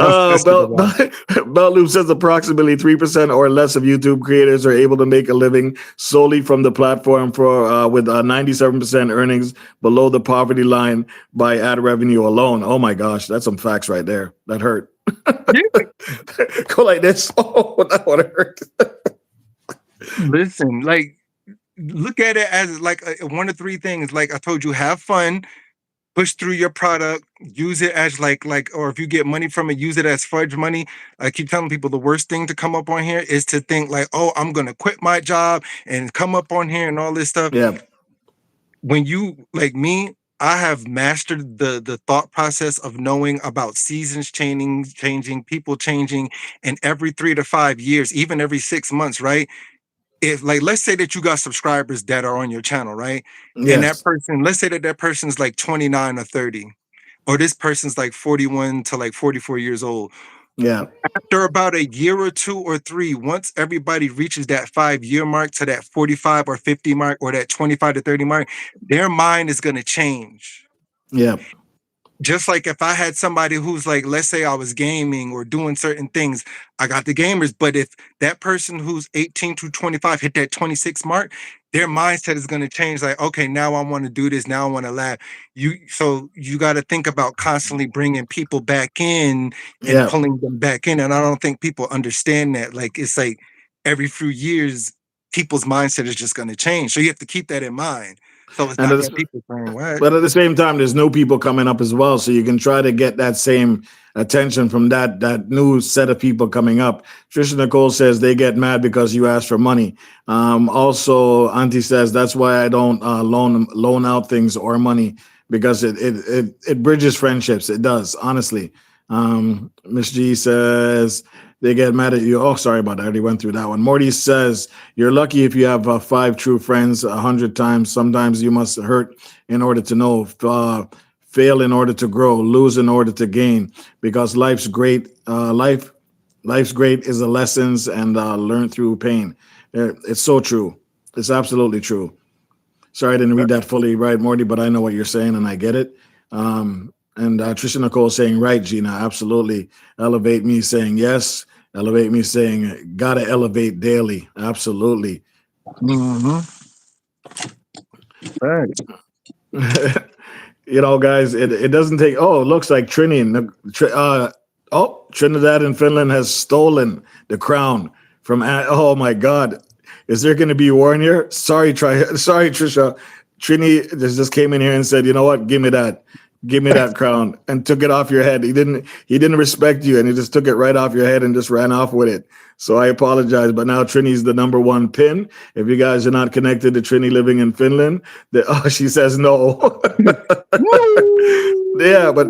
I'm messing around. Bell Loop says approximately 3% or less of YouTube creators are able to make a living solely from the platform for with 97% earnings below the poverty line by ad revenue alone. Oh my gosh, that's some facts right there. That hurt. Yeah. Go like this. Oh, that one hurt. Listen, like look at it as like one of three things. Like I told you, have fun, push through your product, use it as or if you get money from it, use it as fudge money. I keep telling people the worst thing to come up on here is to think like, oh, I'm gonna quit my job and come up on here and all this stuff. Yeah, When you like me, I have mastered the thought process of knowing about seasons changing, people changing, and every 3 to 5 years, even every 6 months, right? If like let's say that you got subscribers that are on your channel, right? And that yes, person, let's say that that person's like 29 or 30, or this person's like 41 to like 44 years old. yeah, After about a year or two or three, once everybody reaches that 5 year mark to that 45 or 50 mark or that 25 to 30 mark, their mind is going to change. yeah, Just like if I had somebody who's like, let's say I was gaming or doing certain things, I got the gamers. But if that person who's 18 to 25 hit that 26 mark, their mindset is going to change. Like, okay, now I want to do this. Now I want to laugh. So you got to think about constantly bringing people back in and yeah. pulling them back in. And I don't think people understand that. Like, it's like every few years, people's mindset is just going to change. So you have to keep that in mind. So it's And not it's, that people saying, what? but at the same time, there's new people coming up as well, so you can try to get that same attention from that new set of people coming up. Trisha Nicole says they get mad because you ask for money. Also, Auntie says that's why I don't loan out things or money because it bridges friendships. It does, honestly. Miss G says they get mad at you. Oh, sorry about that. I already went through that one. Morty says you're lucky if you have 5 true friends 100 times. Sometimes you must hurt in order to know, fail in order to grow, lose in order to gain. Because life's great. Life's great is the lessons and learned through pain. It's so true. It's absolutely true. Sorry, I didn't read that fully right, Morty, but I know what you're saying and I get it. And Trisha Nicole saying, right, Gina, absolutely. Elevate me saying yes. Elevate me saying, gotta elevate daily. Absolutely. Mm-hmm. Right. You know, guys, it doesn't take, oh, it looks like Trinidad and Finland has stolen the crown from, oh my God. Is there going to be war in here? Sorry, Trisha. Trini just came in here and said, you know what? Give me that crown and took it off your head. He didn't respect you and he just took it right off your head and just ran off with it. So I apologize, but now Trini's the number one pin. If you guys are not connected to Trini living in Finland, she says no. Yeah, but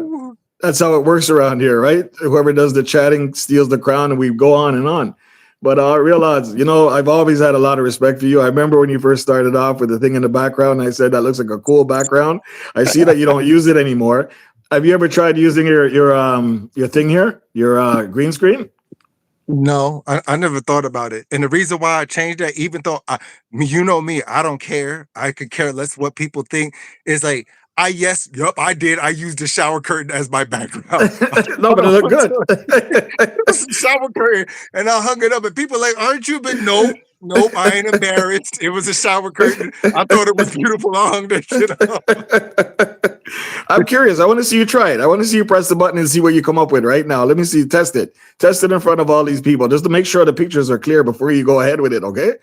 that's how it works around here, right? Whoever does the chatting steals the crown and we go on and on. But real odds, I've always had a lot of respect for you. I remember when you first started off with the thing in the background. I said that looks like a cool background. I see that you don't use it anymore. Have you ever tried using your thing here, your green screen? No, I never thought about it. And the reason why I changed that, even though you know me, I don't care. I could care less what people think. Is like, I did. I used the shower curtain as my background. No, but it looked good. It was a shower curtain, and I hung it up. And people like, aren't you? But nope, I ain't embarrassed. It was a shower curtain. I thought it was beautiful. I hung that shit up. I'm curious. I want to see you try it. I want to see you press the button and see what you come up with right now. Let me see. Test it. Test it in front of all these people just to make sure the pictures are clear before you go ahead with it. Okay.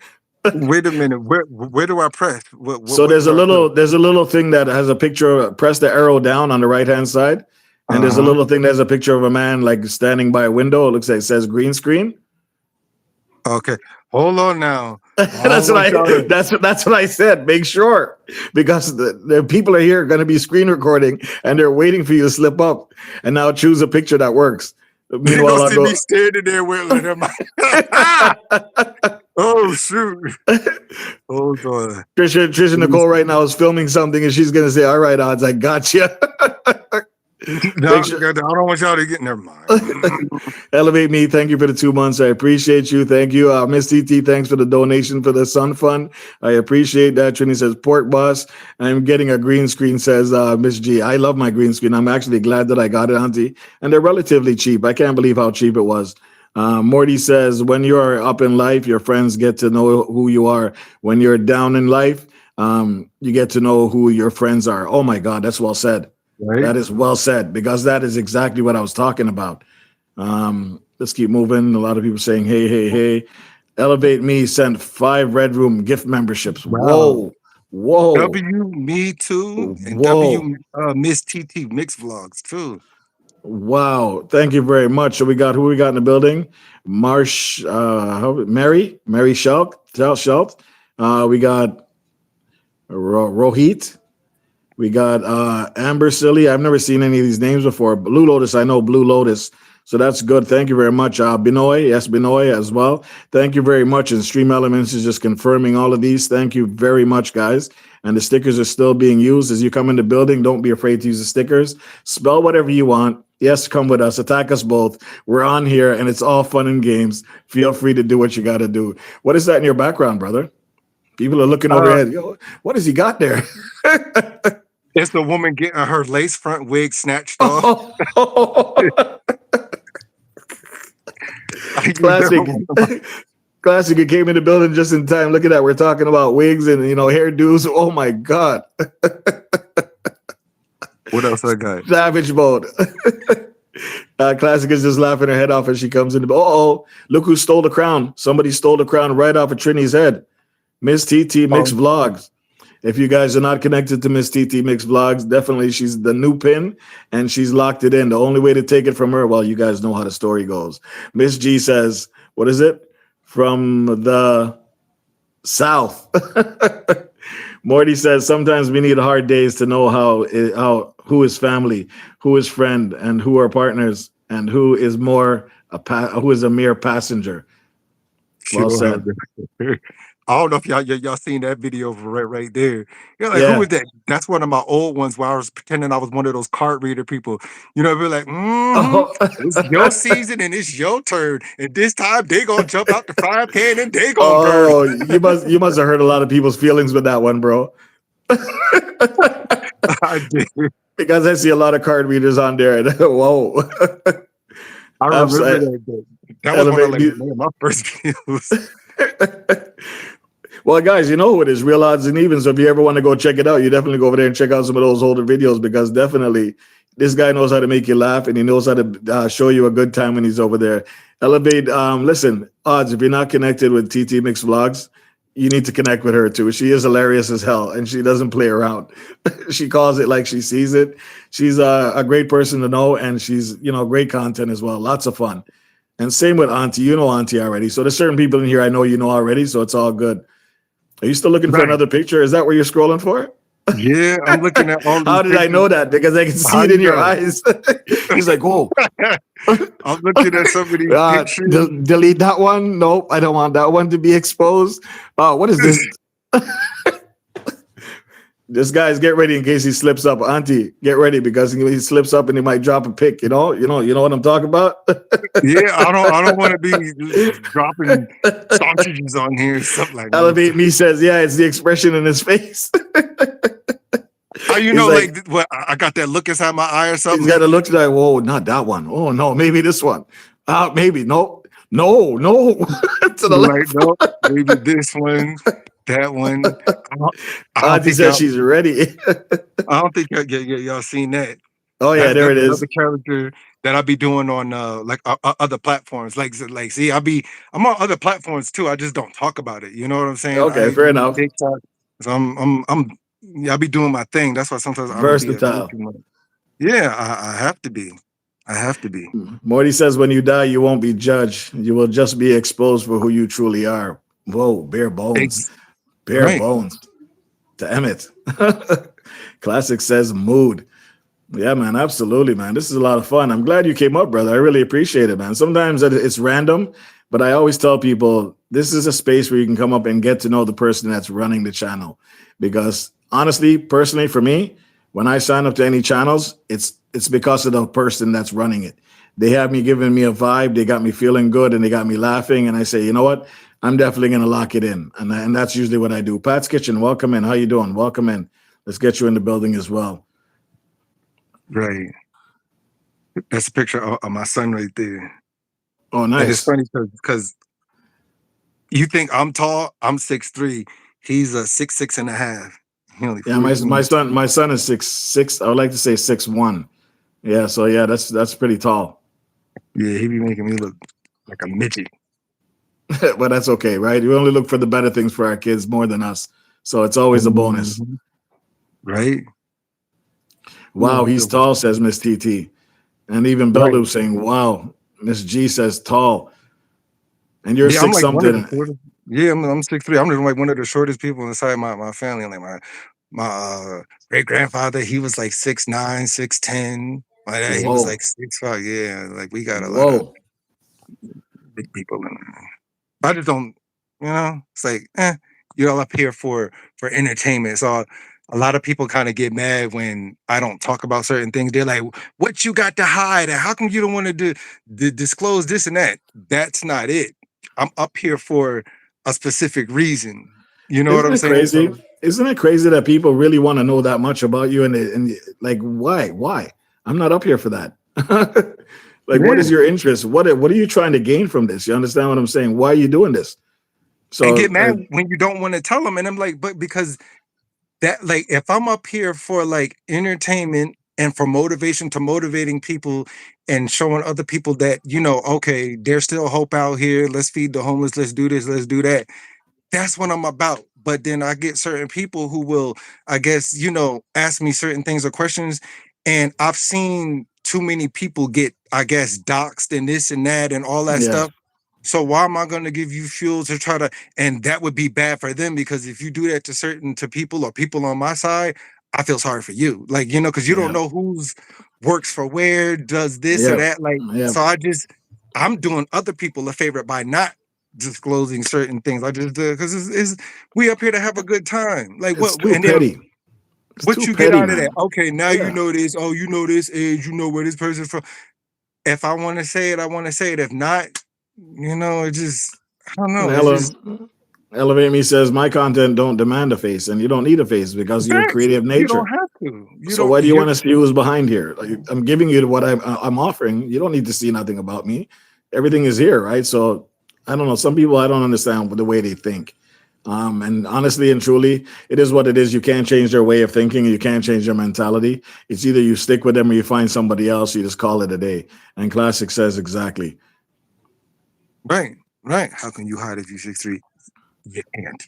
Wait a minute. Where do I press? So there's a little thing that has a picture. Press the arrow down on the right hand side, and there's a little thing that has a picture of a man like standing by a window. It looks like it says green screen. Okay, hold on now. That's what I said. Make sure, because the people are here going to be screen recording and they're waiting for you to slip up. And now choose a picture that works. Meanwhile, I'll see me standing there with him. Oh shoot! Hold on. Trisha Nicole right now is filming something and she's going to say, "All right, odds, I got you." No, Make sure I don't want y'all to get. Never mind. Elevate Me. Thank you for the 2 months. I appreciate you. Thank you. Miss TT, thanks for the donation for the Sun Fund. I appreciate that. Trini says, Pork Boss. I'm getting a green screen, says Miss G. I love my green screen. I'm actually glad that I got it, Auntie. And they're relatively cheap. I can't believe how cheap it was. Morty says, when you're up in life, your friends get to know who you are. When you're down in life, you get to know who your friends are. Oh my God, that's well said. Right? That is well said, because that is exactly what I was talking about. Let's keep moving. A lot of people saying, hey, hey, hey. Elevate Me sent 5 Red Room gift memberships. Wow. Whoa. W, me too, and Whoa. W, Miss TT Mix Vlogs too. Wow. Thank you very much. So we got who we got in the building? Mary Schelt. We got Rohit. We got Amber Silly. I've never seen any of these names before. Blue Lotus, I know Blue Lotus. So that's good. Thank you very much. Binoy, yes, Binoy as well. Thank you very much. And Stream Elements is just confirming all of these. Thank you very much, guys. And the stickers are still being used. As you come in the building, don't be afraid to use the stickers. Spell whatever you want. Yes, come with us. Attack us both. We're on here, and it's all fun and games. Feel free to do what you got to do. What is that in your background, brother? People are looking over your head. Yo, what has he got there? It's the woman getting her lace front wig snatched off. Classic. Classic. It came in the building just in time. Look at that. We're talking about wigs and hairdos. Oh my God. What else I got? Savage mode. Classic is just laughing her head off as she comes in. Look who stole the crown. Somebody stole the crown right off of Trini's head. Miss TT Mix Vlogs. If you guys are not connected to Miss TT Mix Vlogs, definitely she's the new pin and she's locked it in. The only way to take it from her, well, you guys know how the story goes. Miss G says, what is it? From the South. Morty says, sometimes we need hard days to know who is family, who is friend, and who are partners, and who is who is a mere passenger. Well said. I don't know if y'all seen that video right there. You're like, Yeah. who is that? That's one of my old ones where I was pretending I was one of those card reader people. Be like, it's your season and it's your turn. And this time they gonna jump out the frying pan and they gonna burn. you must have hurt a lot of people's feelings with that one, bro. I did. Because I see a lot of card readers on there. Whoa. I remember that. That was one of my first videos. Well, guys, you know who it is, Real Odds and Evens. So if you ever want to go check it out, you definitely go over there and check out some of those older videos, because definitely this guy knows how to make you laugh and he knows how to show you a good time when he's over there. Elevate, listen, Odds, if you're not connected with TT Mix Vlogs, you need to connect with her too. She is hilarious as hell and she doesn't play around. She calls it like she sees it. She's a great person to know, and she's, great content as well. Lots of fun. And same with Auntie. You know Auntie already. So there's certain people in here I know you know already, so it's all good. Are you still looking for another picture? Is that what you're scrolling for? Yeah, I'm looking at all these How did I know that? Because I can see it in your eyes. He's like, whoa. I'm looking at some of these pictures. Delete that one. Nope, I don't want that one to be exposed. What is this? This guy's, get ready in case he slips up. Auntie, get ready, because he slips up and he might drop a pic. You know what I'm talking about? Yeah, I don't want to be dropping sausages on here, something like that. Elevate Me says, yeah, it's the expression in his face. How you know, like what, I got that look inside my eye or something? He's got to look like, whoa, not that one. Oh no, maybe this one. Maybe no. To the left. No, maybe this one. That one. Auntie says she's ready. I don't think y'all seen that. Oh yeah, there it is. Another character that I be doing on other platforms. Like see, I'm on other platforms too. I just don't talk about it. You know what I'm saying? Okay, fair enough. TikTok. So I be doing my thing. That's why sometimes I'm versatile. Yeah, I have to be. I have to be. Morty says, when you die, you won't be judged. You will just be exposed for who you truly are. Whoa, bare bones. Bare bones. Damn it. Classic says mood. Yeah, man, absolutely, man. This is a lot of fun. I'm glad you came up, brother. I really appreciate it, man. Sometimes it's random, but I always tell people this is a space where you can come up and get to know the person that's running the channel. Because honestly, personally, for me, when I sign up to any channels, it's it's because of the person that's running it. They have me giving me a vibe. They got me feeling good, and they got me laughing. And I say, you know what? I'm definitely gonna lock it in, and that's usually what I do. Pat's Kitchen, welcome in. How you doing? Welcome in. Let's get you in the building as well. Right. That's a picture of my son right there. Oh, And it's nice. funny because you think I'm tall, I'm 6'3". He's a 6'6" and a half. He only Yeah, my 14. son is 6'6". I would like to say 6'1". Yeah, so yeah, that's pretty tall. Yeah, he be making me look like a midget. But that's okay, right? We only look for the better things for our kids more than us, so it's always a bonus. Mhm. Right? Wow, he's Ooh, tall, says Miss TT, and even right. Bellu saying, "Wow." Miss G says tall, and you're Yeah, I'm six like one of the something. shortest. Yeah, I'm 6'3". I'm like one of the shortest people inside my family. Like my great grandfather, he was like 6'9", 6'10". My dad, he was Whoa, like 6'5". Yeah, like we got a lot of whoa. big people in I just don't, it's like, you're all up here for entertainment. So a lot of people kind of get mad when I don't talk about certain things. They're like, "What you got to hide? And how come you don't want to disclose this and that?" That's not it. I'm up here for a specific reason. You know what Isn't I'm it saying? crazy? So Isn't it crazy that people really want to know that much about you? And like, why? Why? I'm not up here for that. Like, what is yeah, your interest? What are you trying to gain from this? You understand what I'm saying? Why are you doing this? and get So, mad when you don't want to tell them. And I'm like, but because that like if I'm up here for like entertainment and for motivation to motivating people and showing other people that okay, there's still hope out here, let's feed the homeless, let's do this, let's do that, that's what I'm about. But then I get certain people who will, I guess, ask me certain things or questions, and I've seen too many people get, I guess, doxxed and this and that and all that yeah, stuff. So why am I going to give you fuel to try to? And that would be bad for them, because if you do that to people or people on my side, I feel sorry for you, like because you don't yeah, know who's works for where, does this or yeah, that, like. yeah. So I'm doing other people a favor by not disclosing certain things. I just because we up here to have a good time. Like It's what? too And then petty. It's what too you get petty, out of that? man. Okay, now you Yeah. know this. Oh, you know this age. You know where this person's from. If I want to say it, I want to say it. If not, it just I don't know. It's just Elevate Me says my content don't demand a face, and you don't need a face because of your facts. creative You don't nature. have to. You So don't. why do you You're want to see who's behind here? Like, I'm giving you what I'm offering. You don't need to see nothing about me. Everything is here, right? So I don't know. Some people I don't understand the way they think. And honestly and truly, it is what it is. You can't change their way of thinking. You can't change their mentality. It's either you stick with them or you find somebody else. You just call it a day. And Classic says exactly. right. Right. How can you hide if you're 6'3"? You can't.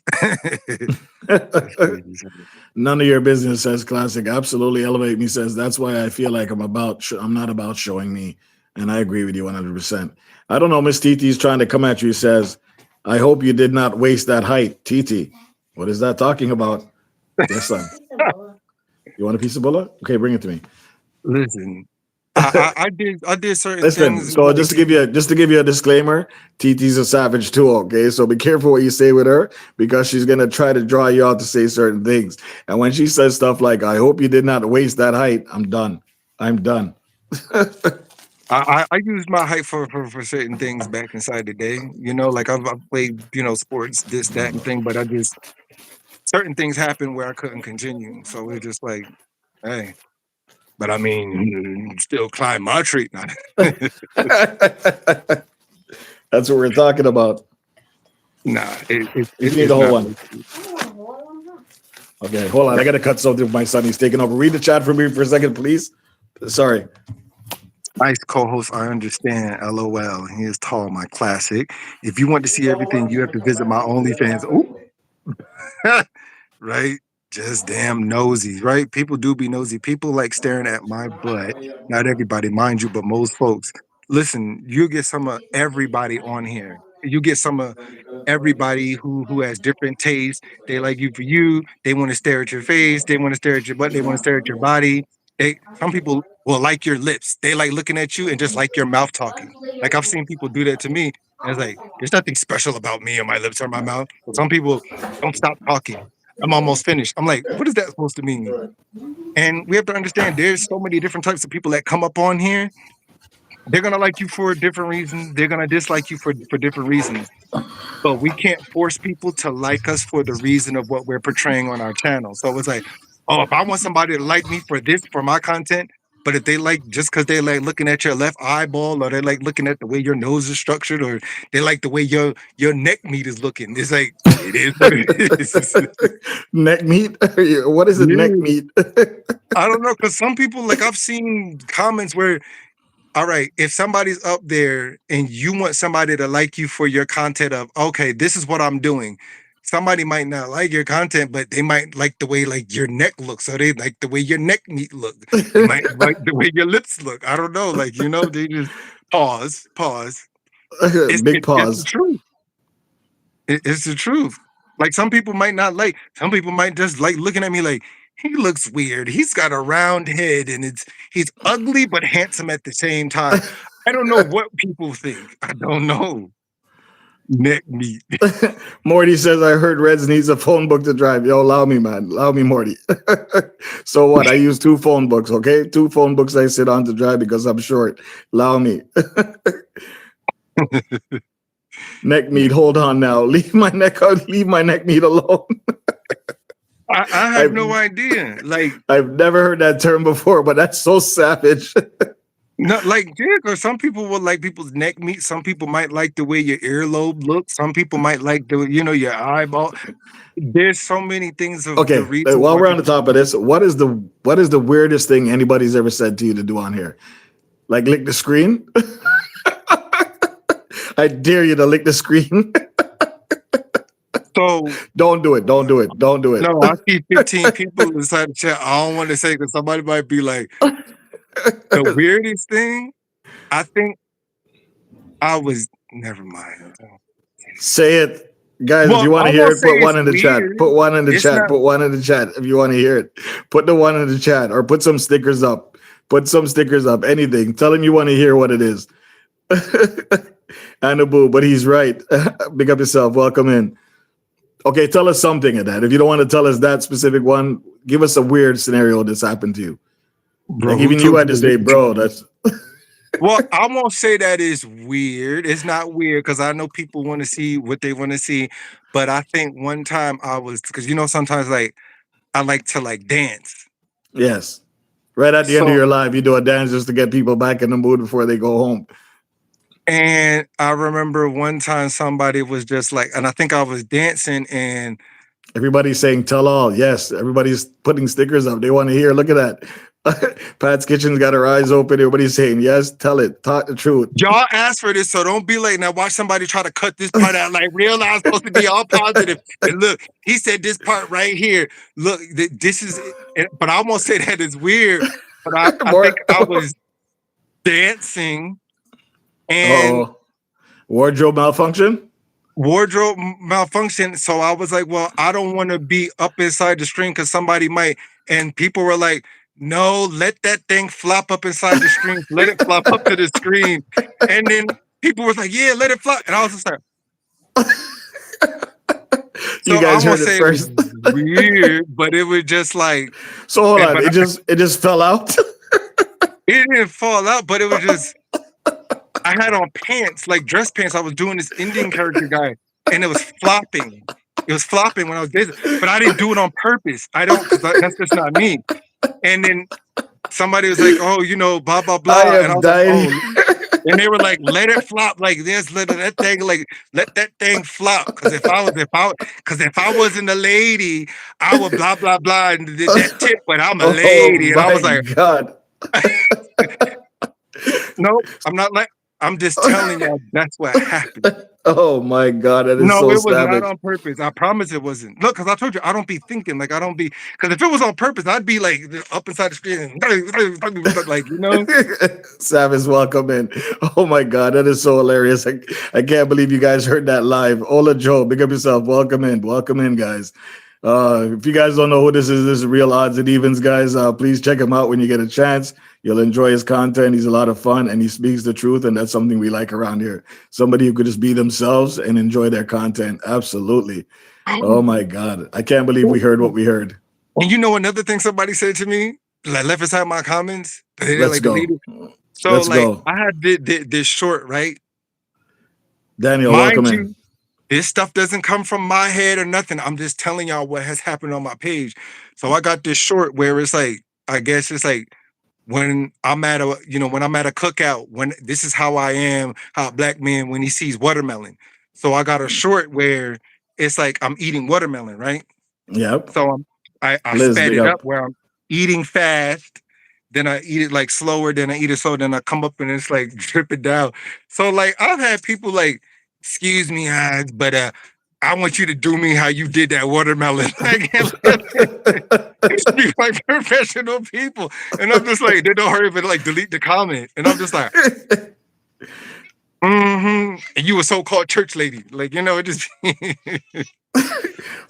That's crazy. None of your business, says Classic. Absolutely. Elevate Me says that's why I feel like I'm not about showing me. And I agree with you 100%. I don't know. Miss Titi's trying to come at you. Says, I hope you did not waste that height. Titi, what is that talking about? Yes, son. You want a piece of bullet? Okay, bring it to me. Listen, I did certain Listen, things so like just to give you a disclaimer, Titi's a savage too, okay? So be careful what you say with her because she's gonna try to draw you out to say certain things. And when she says stuff like, I hope you did not waste that height, I'm done. I'm done. I used my height for certain things back inside the day. Like I've played, sports, this, that, and thing, but I just certain things happened where I couldn't continue. So it's just like, hey, but I mean, still climb my tree. Nah, That's what we're talking about. nah, If you need it's the whole not. one. Okay, hold on. I gotta cut something with my son. He's taking over. Read the chat for me for a second, please. Sorry. Nice co-host, I understand. LOL. He is tall, my classic. If you want to see everything, you have to visit my OnlyFans. Ooh. Right? Just damn nosy, right? People do be nosy. People like staring at my butt. Not everybody, mind you, but most folks. Listen, you get some of everybody on here. You get some of everybody who has different tastes. They like you for you. They want to stare at your face. They want to stare at your butt. They want to stare at your body. Some people will like your lips. They like looking at you and just like your mouth talking. Like I've seen people do that to me. And it's like, there's nothing special about me or my lips or my mouth. Some people don't stop talking. I'm almost finished. I'm like, what is that supposed to mean? And we have to understand there's so many different types of people that come up on here. They're gonna like you for different reasons. They're gonna dislike you for different reasons. But we can't force people to like us for the reason of what we're portraying on our channel. So it's like, oh, if I want somebody to like me for this, for my content, but if they like just because they like looking at your left eyeball, or they like looking at the way your nose is structured, or they like the way your neck meat is looking, it's like it is what it is. Neck meat? What is it, neck meat? I don't know, because some people, like I've seen comments where, all right, if somebody's up there and you want somebody to like you for your content of, okay, this is what I'm doing. Somebody might not like your content, but they might like the way like your neck looks. So they like the way your neck meat look. They might like the way your lips look. I don't know. Like, they just pause. Big It's the pause. truth. It's the truth. Like some people might not like, some people might just like looking at me like, he looks weird. He's got a round head and he's ugly but handsome at the same time. I don't know what people think. I don't know. Neck meat. Morty says, I heard Reds needs a phone book to drive. Yo, allow me, man. Allow me, Morty. So what? I use 2 phone books, okay? 2 phone books I sit on to drive because I'm short. Allow me. Neck meat, hold on now. Leave my neck meat alone. I have no idea. Like, I've never heard that term before, but that's so savage. no, like, yeah, or some people will like people's neck meat. Some people might like the way your earlobe looks. Some people might like your eyeball. There's so many things of okay, the reason. while we're on the top of this, what is the weirdest thing anybody's ever said to you to do on here? Like lick the screen? I dare you to lick the screen. So don't do it. Don't do it. Don't do it. No, I see 15 people inside the chat. I don't want to say because somebody might be like, the weirdest thing, I think I was, never mind. Say it. Guys, Well, if you want I to hear won't it, say put one it's in the chat. weird. Put one in the It's chat. not- Put one in the chat if you want to hear it. Put the one in the chat or put some stickers up. Put some stickers up. Anything. Tell him you want to hear what it is. Anabu, but he's right. Big up yourself. Welcome in. Okay, tell us something of that. If you don't want to tell us that specific one, give us a weird scenario that's happened to you. Bro, Like even you had to say, bro, that's well, I won't say that is weird. It's not weird because I know people want to see what they want to see. But I think one time I was, because sometimes like I like to like dance. yes. Right at the end of your life, you do a dance just to get people back in the mood before they go home. And I remember one time somebody was just like, and I think I was dancing and everybody's saying tell all. Yes, everybody's putting stickers up. They want to hear. Look at that. Pat's Kitchen's got her eyes open. Everybody's saying yes, tell it, talk the truth. Y'all asked for this, so don't be late. Now watch somebody try to cut this part out. Like real, I'm supposed to be all positive. And look, he said this part right here. Look, this is. But I won't say that is weird. But I think I was dancing, and wardrobe malfunction. So I was like, well, I don't want to be up inside the screen because somebody might. And people were like, no, let that thing flop up inside the screen. Let it flop up to the screen. And then people were like, yeah, let it flop. And I was just like, you guys heard it first. It was weird, but it was just like. So hold on, it just fell out. It didn't fall out, but it was just. I had on pants, like dress pants. I was doing this Indian character guy, and it was flopping. It was flopping when I was dancing, but I didn't do it on purpose. I don't, because that's just not me. And then somebody was like, "Oh, blah blah blah," and I was dying. like, "Oh," and they were like, "Let it flop like this. Let that thing flop." Because if I wasn't a lady, I would blah blah blah and did that tip. But I'm a lady, and I was like, God. "No, I'm not like." I'm just telling y'all that's what happened. Oh my God, that is no, so it was savage. not on purpose. I promise it wasn't. Look, because I told you I don't be thinking like I don't be. Because if it was on purpose, I'd be like up inside the screen, like Savage, welcome in. Oh my God, that is so hilarious. I can't believe you guys heard that live. Ola Joe, big up yourself. Welcome in, guys. If you guys don't know who this is Real Odds and Evens, guys. Please check him out when you get a chance. You'll enjoy his content. He's a lot of fun and he speaks the truth. And that's something we like around here. Somebody who could just be themselves and enjoy their content. Absolutely. Oh my God. I can't believe we heard what we heard. And you know another thing somebody said to me, like left inside my comments, they Let's like go. deleted. So Let's like go. I had this short, right? Daniel, welcome Mind in. you, this stuff doesn't come from my head or nothing. I'm just telling y'all what has happened on my page. So I got this short where it's like, I guess it's like when I'm at a, when I'm at a cookout, when this is how I am, how a black man when he sees watermelon. So I got a short where it's like I'm eating watermelon, right? Yep. So I Liz, sped big it up up. where I'm eating fast, then I eat it like slower, then I eat it slow, then I come up and it's like dripping down. So like I've had people like, excuse me, Hans, but I want you to do me how you did that watermelon. Like, these like professional people. And I'm just like, they don't hurry but like delete the comment. And I'm just like, and you a so-called church lady. Like, it just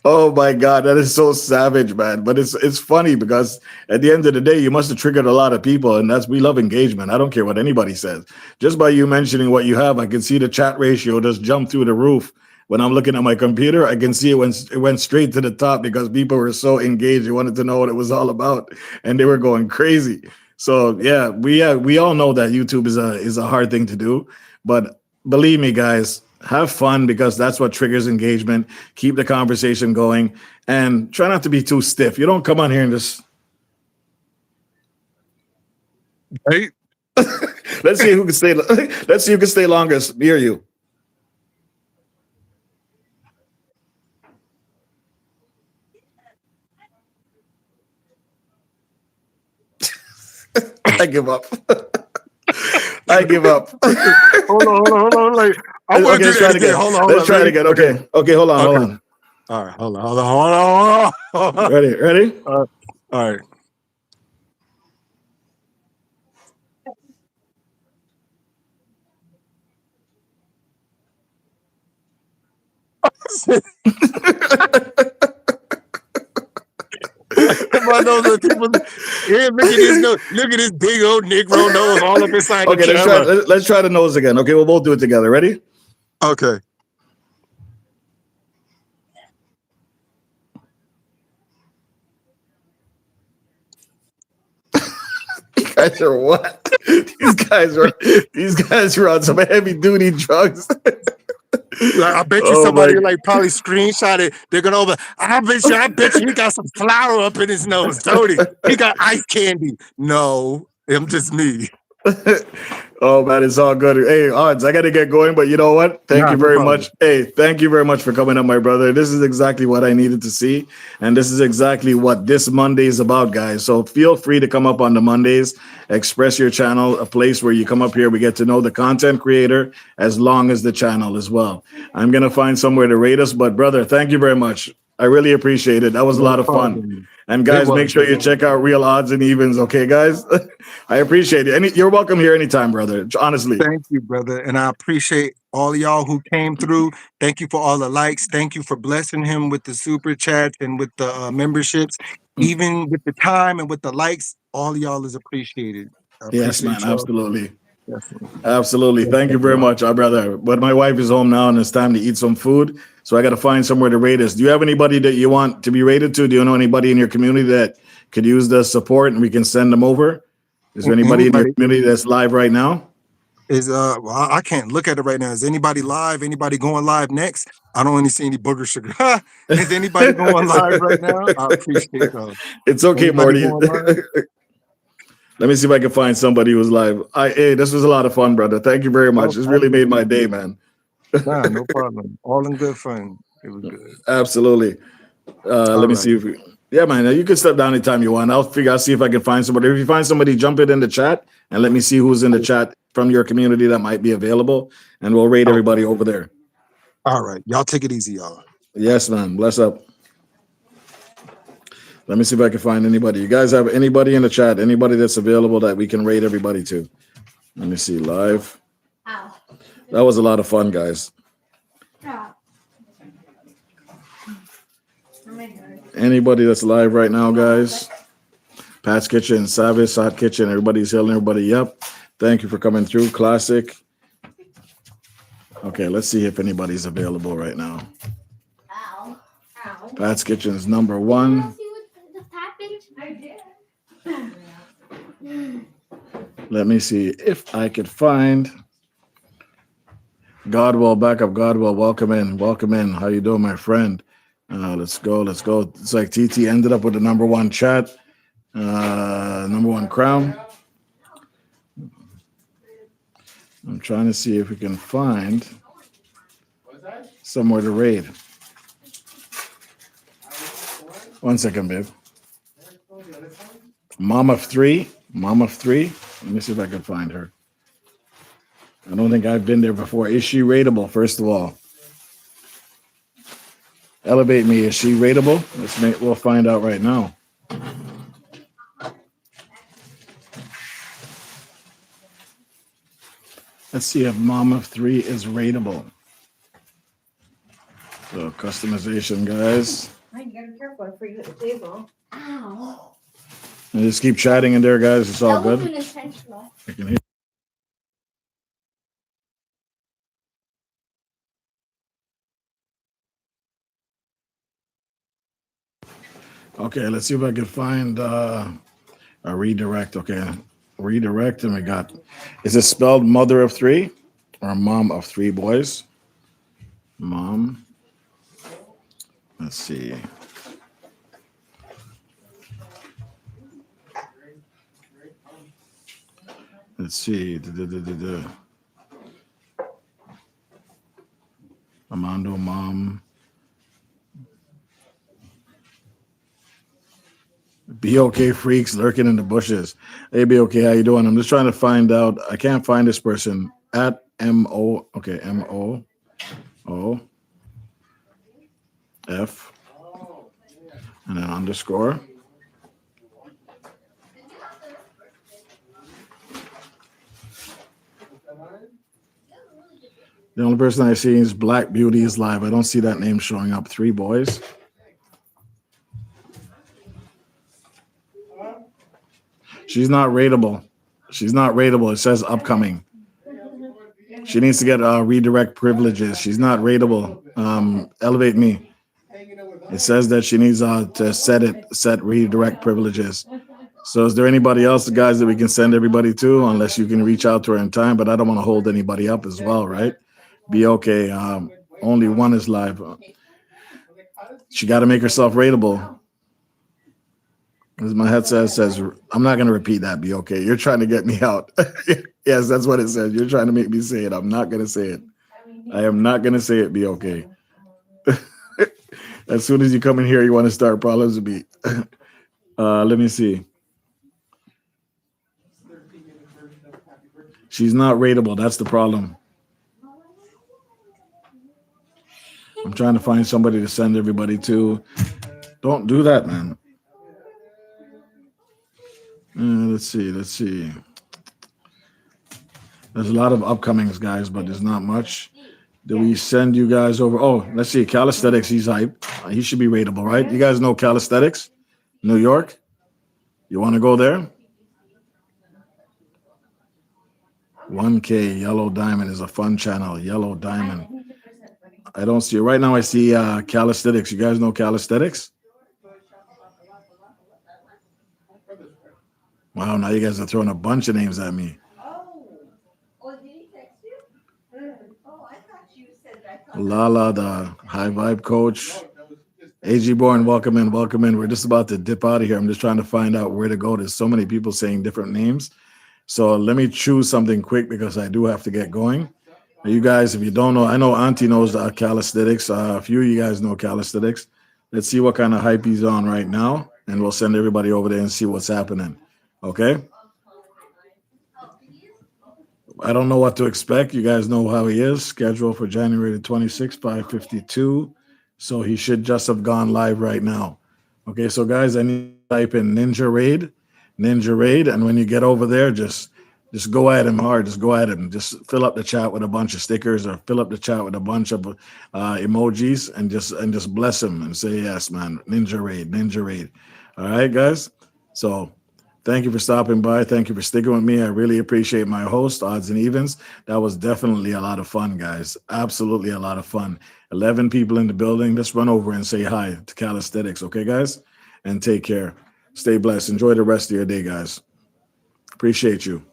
Oh my God, that is so savage, man. But it's funny because at the end of the day, you must have triggered a lot of people, and we love engagement. I don't care what anybody says. Just by you mentioning what you have, I can see the chat ratio just jump through the roof. When I'm looking at my computer, I can see it went straight to the top because people were so engaged. They wanted to know what it was all about, and they were going crazy. So yeah, we all know that YouTube is a hard thing to do, but believe me, guys, have fun because that's what triggers engagement. Keep the conversation going and try not to be too stiff. You don't come on here and just right. let's see who can stay. Let's see who can stay longest near you. I give up. I give up. Hold on. Like, I want Okay, to let's do try that it again. again. Hold on. Let's try it again. Okay. Okay, hold on. Okay. Hold on. All right. Hold on. Ready? All right. My nose are people. Yeah, look at this nose. Look at this big old Negro nose all up inside the Okay, camera. let's try the nose again. Okay, we'll both do it together. Ready? Okay. Guys are what? These guys are on some heavy duty drugs. Like, I bet you Oh somebody my! like probably screenshot it. They're gonna over. I bet you he got some flour up in his nose, don't he? He got ice candy. No, I'm just me. Oh man, it's all good. Hey, odds, I gotta get going, but you know what? Thank Nah, you no very problem. much. Hey, thank you very much for coming up, my brother. This is exactly what I needed to see, and this is exactly what this Monday is about, guys. So feel free to come up on the Mondays, express your channel, a place where you come up here. We get to know the content creator as long as the channel as well. I'm gonna find somewhere to rate us, but brother, thank you very much. I really appreciate it. That was a No lot of fun. problem. And It guys, make was. sure you check out Real Odds and Evens, okay, guys? I appreciate it. You're welcome here anytime, brother. Honestly. Thank you, brother. And I appreciate all y'all who came through. Thank you for all the likes. Thank you for blessing him with the super chats and with the memberships. Even with the time and with the likes, all y'all is appreciated. I Yes, man. appreciate y'all. Absolutely. Definitely. Absolutely. Thank you very much, our brother. But my wife is home now and it's time to eat some food. So I got to find somewhere to rate us. Do you have anybody that you want to be rated to? Do you know anybody in your community that could use the support and we can send them over? Is there anybody in your Anybody community that's live right now? is well, I can't look at it right now. Is anybody live? Anybody going live next? I don't only see any booger sugar. Is anybody going live right now? I appreciate It's okay, anybody Morty. going live. Let me see if I can find somebody who's live. Hey, this was a lot of fun, brother. Thank you very much. Oh, This really made my absolutely. day, man. Nah, no problem. All in good fun. It was good. Absolutely. All Let me right. see if yeah, man. You can step down anytime you want. I'll see if I can find somebody. If you find somebody, jump it in the chat and let me see who's in the chat from your community that might be available, and we'll rate Okay. everybody over there. All right. Y'all take it easy, y'all. Yes, man. Bless up. Let me see if I can find anybody. You guys have anybody in the chat? Anybody that's available that we can rate everybody to? Let me see live. That was a lot of fun, guys. Anybody that's live right now, guys? Pat's Kitchen, Savage, Hot Kitchen, everybody's healing everybody. Yep. Thank you for coming through. Classic. Okay, let's see if anybody's available right now. Pat's Kitchen is number one. Let me see if I could find Godwell backup. Godwell, welcome in. Welcome in. How you doing, my friend? Let's go. Let's go. It's like TT ended up with the number one chat, number one crown. I'm trying to see if we can find somewhere to raid. 1 second, babe. Mom of three. Mom of three. Let me see if I can find her. I don't think I've been there before. Is she rateable, first of all? Elevate me. Is she rateable? We'll find out right now. Let's see if Mom of three is rateable. So customization, guys. You gotta be careful before you hit the table. Ow. And just keep chatting in there, guys. It's all good. Intentional. I can hear. Okay, let's see if I can find a redirect. Okay, redirect, and we got. Is it spelled mother of three or mom of three boys? Mom. Let's see. Let's see. Armando, mom. Be okay, freaks lurking in the bushes. Hey, be okay. How you doing? I'm just trying to find out. I can't find this person at MO. Okay, MOOF. And then underscore. The only person I see is Black Beauty is live. I don't see that name showing up. Three boys. She's not rateable. She's not rateable. It says upcoming. She needs to get redirect privileges. She's not rateable. Elevate me. It says that she needs to set redirect privileges. So is there anybody else, guys, that we can send everybody to, unless you can reach out to her in time? But I don't want to hold anybody up as well, right? Be okay. Only one is live. She got to make herself rateable. As my headset says, I'm not going to repeat that. Be okay. You're trying to get me out. Yes, that's what it says. You're trying to make me say it. I'm not going to say it. I am not going to say it. Be okay. As soon as you come in here, you want to start problems with me. Let me see. She's not rateable. That's the problem. I'm trying to find somebody to send everybody to. Don't do that, man. Let's see. There's a lot of upcomings, guys, but there's not much. Do we send you guys over? Oh, let's see. Calisthenics, he's hype. He should be rateable, right? You guys know Calisthenics? New York? You want to go there? 1K, Yellow Diamond is a fun channel. Yellow Diamond. I don't see it. Right now I see Calisthenics. You guys know Calisthenics? Wow, now you guys are throwing a bunch of names at me. Did he text you? Oh, I thought you said that. Lala, the high vibe coach. AG Born, welcome in. We're just about to dip out of here. I'm just trying to find out where to go. There's so many people saying different names. So let me choose something quick because I do have to get going. You guys, if you don't know, I know Auntie knows calisthenics. A few of you guys know calisthenics. Let's see what kind of hype he's on right now, and we'll send everybody over there and see what's happening. Okay? I don't know what to expect. You guys know how he is. Scheduled for January the 26th, 5:52. So he should just have gone live right now. Okay, so guys, I need to type in Ninja Raid, and when you get over there, just go at him hard. Just go at him. Just fill up the chat with a bunch of stickers, or fill up the chat with a bunch of emojis, and just bless him and say, yes, man, Ninja Raid. All right, guys. So Thank you for stopping by. Thank you for sticking with me. I really appreciate my host, Odds and Evens. That was definitely a lot of fun, guys. Absolutely a lot of fun. 11 people in the building. Let's run over and say hi to Calisthenics, okay, guys? And take care. Stay blessed. Enjoy the rest of your day, guys. Appreciate you.